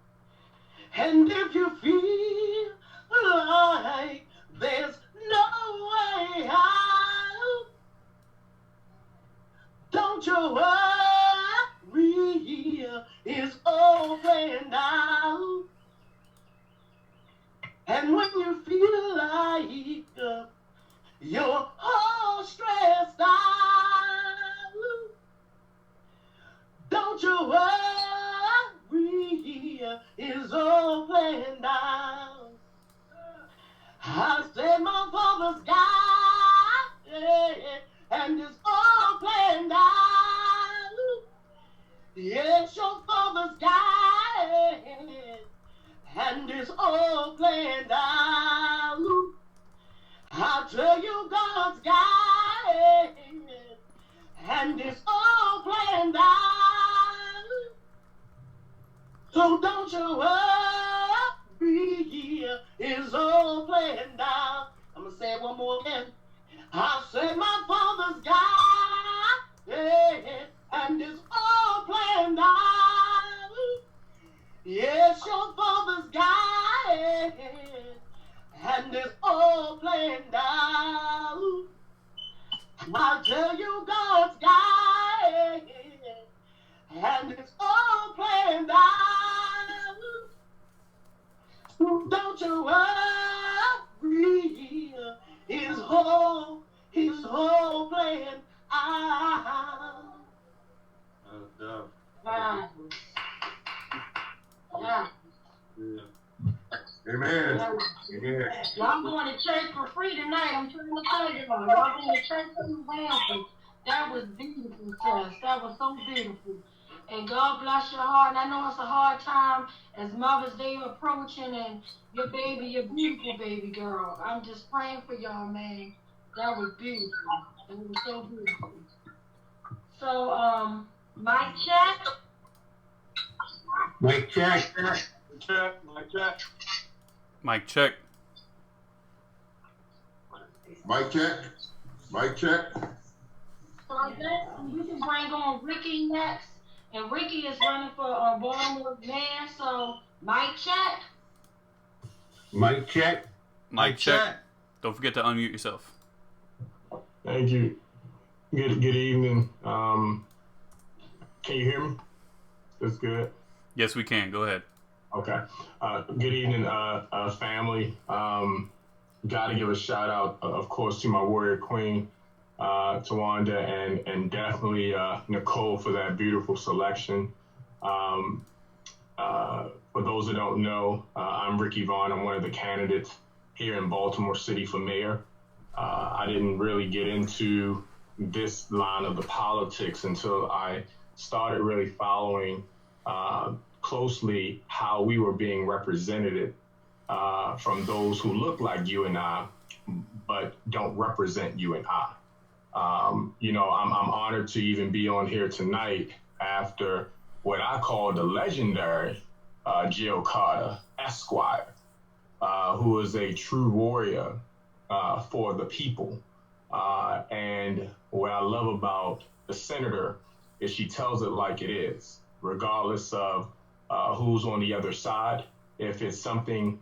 And if you feel like there's no way out, don't you worry, it's all planned out. And when you feel like you're all stressed out, don't you worry, it's all planned out. I said my father's got it, and it's all planned out. Yes, your father's got it, and it's all planned out. I tell you, God's got it, and it's all planned out. So don't you worry, it's all planned out. I'm gonna say it one more again. I say my father's got it, and it's all planned out. Yes, your father's got it, and it's all planned out. I tell you, God's got it, and it's all planned out. Don't you worry, his whole plan out. Wow. Yeah. Amen. Yeah. Amen. Y'all going to church for free tonight. I'm trying to tell you, y'all going to church for example. That was beautiful, sis. That was so beautiful. And God bless your heart. And I know it's a hard time as Mother's Day approaching and your baby, your beautiful baby girl. I'm just praying for y'all, man. That was beautiful. It was so beautiful. So, mic check. Mic check. Mic check. Mic check. Mic check. So I guess we can bring on Ricky next. And Ricky is running for Baltimore man. So mic check. Mic check. Mic check. Don't forget to unmute yourself. Thank you. Good evening. Can you hear me? That's good. Yes, we can. Go ahead. Okay. Good evening, family. Got to give a shout out, of course, to my warrior queen, Tawanda, and definitely Nicole for that beautiful selection. For those that don't know, I'm Ricky Vaughn. I'm one of the candidates here in Baltimore City for mayor. I didn't really get into this line of the politics until I started really following closely how we were being represented from those who look like you and I, but don't represent you and I. I'm honored to even be on here tonight after what I call the legendary Jill Carter Esquire, who is a true warrior for the people. And what I love about the senator is she tells it like it is, regardless of who's on the other side. If it's something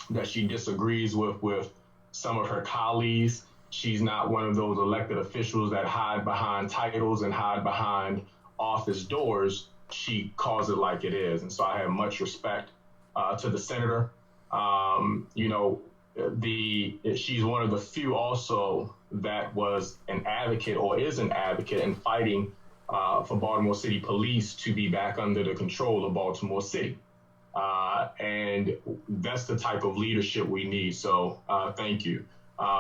that she disagrees with some of her colleagues, she's not one of those elected officials that hide behind titles and hide behind office doors. She calls it like it is. And so I have much respect to the senator. She's one of the few also that was an advocate or is an advocate in fighting for Baltimore City Police to be back under the control of Baltimore City. And that's the type of leadership we need. So thank you.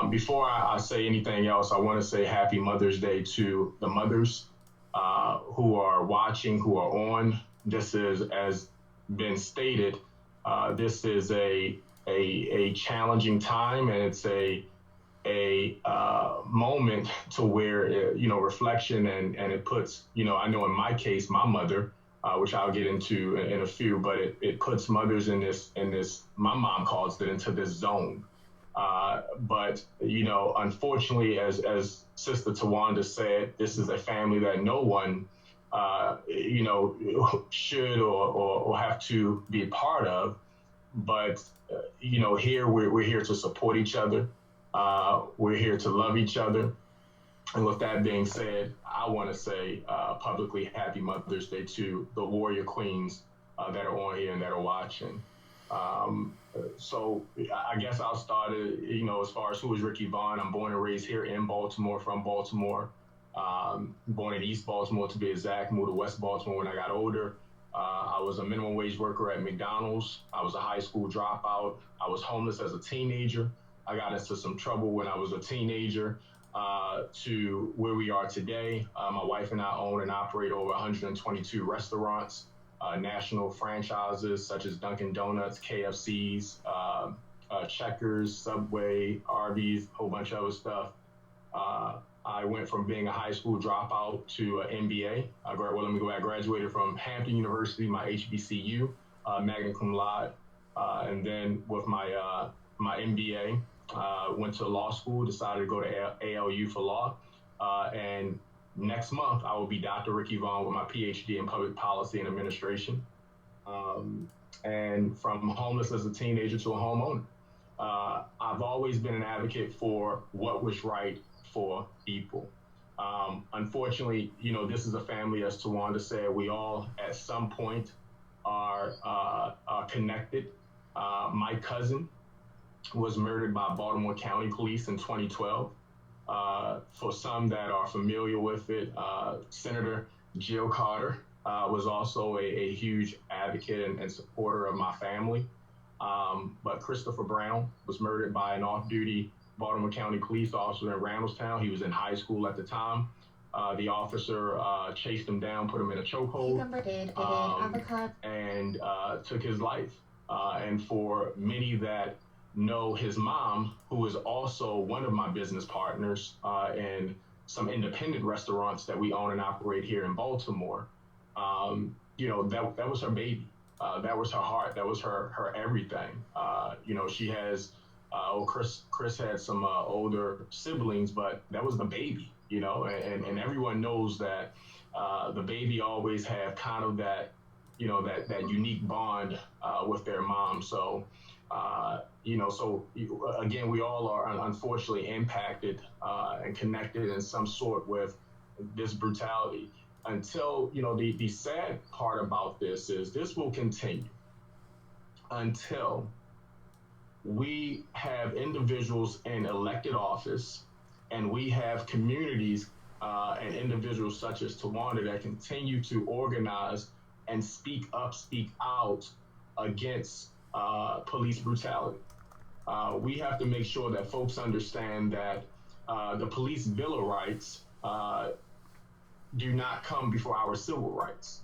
Before I say anything else, I want to say Happy Mother's Day to the mothers who are watching, who are on. This is, as been stated, this is a challenging time, and it's a moment to where reflection and it puts I know in my case my mother, which I'll get into in a few, but it puts mothers in this my mom calls it into this zone. But unfortunately, as Sister Tawanda said, this is a family that no one should or have to be a part of. But here we're here to support each other. We're here to love each other. And with that being said, I want to say publicly Happy Mother's Day to the warrior queens that are on here and that are watching. So I guess I'll start, as far as who is Ricky Vaughn. I'm born and raised here in Baltimore, from Baltimore. Born in East Baltimore, to be exact. Moved to West Baltimore when I got older. I was a minimum wage worker at McDonald's. I was a high school dropout. I was homeless as a teenager. I got into some trouble when I was a teenager to where we are today. My wife and I own and operate over 122 restaurants, national franchises such as Dunkin' Donuts, KFC's, Checkers, Subway, Arby's, a whole bunch of other stuff. I went from being a high school dropout to an MBA. I graduated from Hampton University, my HBCU, magna cum laude. And then with my MBA, went to law school, decided to go to ALU for law. And next month, I will be Dr. Ricky Vaughn with my PhD in public policy and administration. And from homeless as a teenager to a homeowner. I've always been an advocate for what was right for people. Unfortunately, this is a family, as Tawanda said, we all at some point are connected. My cousin was murdered by Baltimore County Police in 2012. For some that are familiar with it, Senator Jill Carter was also a huge advocate and supporter of my family. But Christopher Brown was murdered by an off-duty Baltimore County police officer in Randallstown. He was in high school at the time. The officer chased him down, put him in a chokehold, and took his life. And for many that know his mom, who is also one of my business partners in some independent restaurants that we own and operate here in Baltimore, that was her baby. That was her heart. That was her everything. She has, Chris had some older siblings, but that was the baby, and everyone knows that the baby always have kind of that, that unique bond with their mom. So, again, we all are unfortunately impacted and connected in some sort with this brutality. Until, the sad part about this is this will continue until we have individuals in elected office and we have communities and individuals such as Tawanda that continue to organize and speak out against police brutality. We have to make sure that folks understand that the Police Bill of Rights do not come before our civil rights.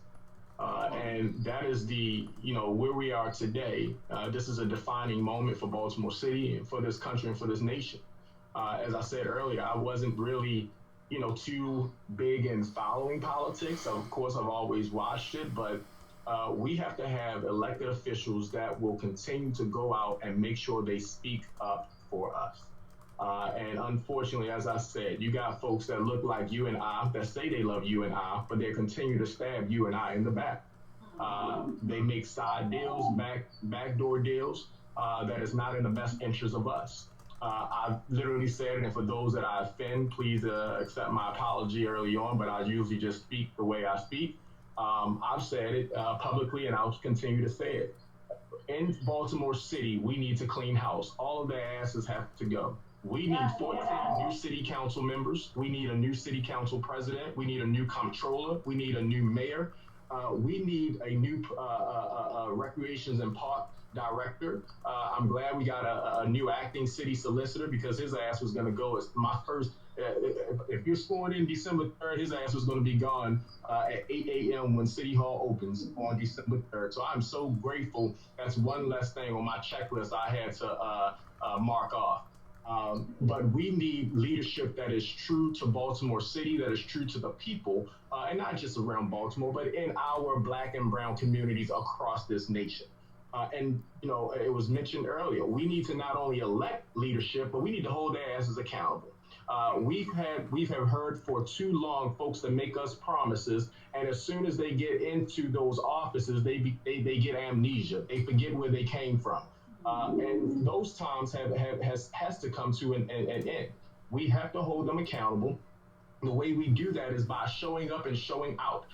And that is where we are today. This is a defining moment for Baltimore City and for this country and for this nation. As I said earlier, I wasn't really, too big in following politics. Of course, I've always watched it, but we have to have elected officials that will continue to go out and make sure they speak up for us. And unfortunately, as I said, you got folks that look like you and I, that say they love you and I, but they continue to stab you and I in the back. They make side deals, backdoor deals, that is not in the best interest of us. I've literally said, and for those that I offend, please accept my apology early on, but I usually just speak the way I speak. I've said it publicly, and I'll continue to say it. In Baltimore City, we need to clean house. All of their asses have to go. We need 14 new city council members. We need a new city council president. We need a new comptroller. We need a new mayor. We need a new recreations and park director. I'm glad we got a new acting city solicitor because his ass was going to go as my first. If you're sworn in December 3rd, his ass was going to be gone at 8 a.m. when City Hall opens on December 3rd. So I'm so grateful. That's one less thing on my checklist I had to mark off. But we need leadership that is true to Baltimore City, that is true to the people, and not just around Baltimore, but in our Black and brown communities across this nation. And, you know, it was mentioned earlier, we need to not only elect leadership, but we need to hold their asses accountable. We have heard for too long folks that make us promises, and as soon as they get into those offices, they get amnesia. They forget where they came from. And those times has to come to an end. We have to hold them accountable. The way we do that is by showing up and showing out.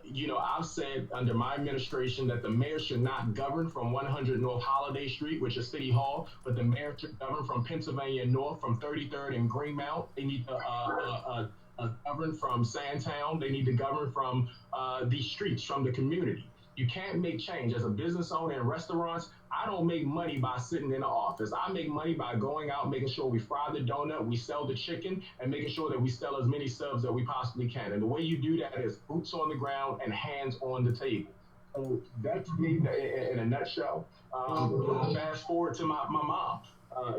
You know, I've said under my administration that the mayor should not govern from 100 North Holiday Street, which is City Hall, but the mayor should govern from Pennsylvania North, from 33rd and Greenmount. They need to govern from Sandtown. They need to govern from these streets, from the community. You can't make change. As a business owner in restaurants, I don't make money by sitting in the office. I make money by going out, making sure we fry the donut, we sell the chicken, and making sure that we sell as many subs that we possibly can. And the way you do that is boots on the ground and hands on the table. So that's me in a nutshell. Fast forward to my mom.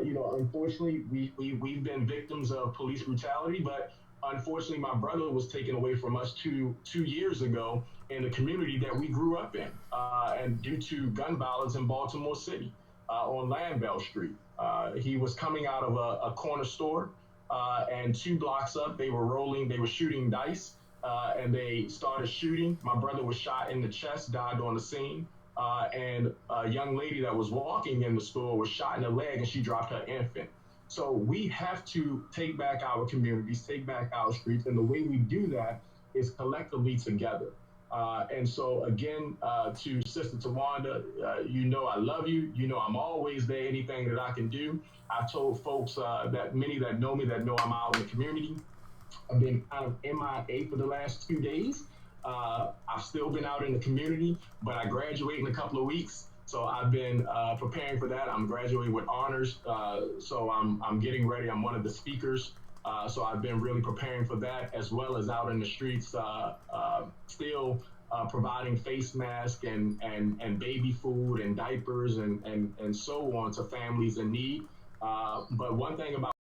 You know, unfortunately, we've been victims of police brutality, but unfortunately, my brother was taken away from us two years ago in the community that we grew up in, and due to gun violence in Baltimore City on Landbell Street. He was coming out of a corner store, and 2 blocks up, they were shooting dice, and they started shooting. My brother was shot in the chest, died on the scene, and a young lady that was walking in the store was shot in the leg, and she dropped her infant. So we have to take back our communities, take back our streets, and the way we do that is collectively together. And so again, to Sister Tawanda, you know I love you. You know I'm always there, anything that I can do. I've told folks that many that know me that know I'm out in the community. I've been kind of MIA for the last 2 days. I've still been out in the community, but I graduate in a couple of weeks. So I've been preparing for that. I'm graduating with honors. So I'm getting ready. I'm one of the speakers. So I've been really preparing for that, as well as out in the streets, still providing face masks and baby food and diapers and so on to families in need. But one thing about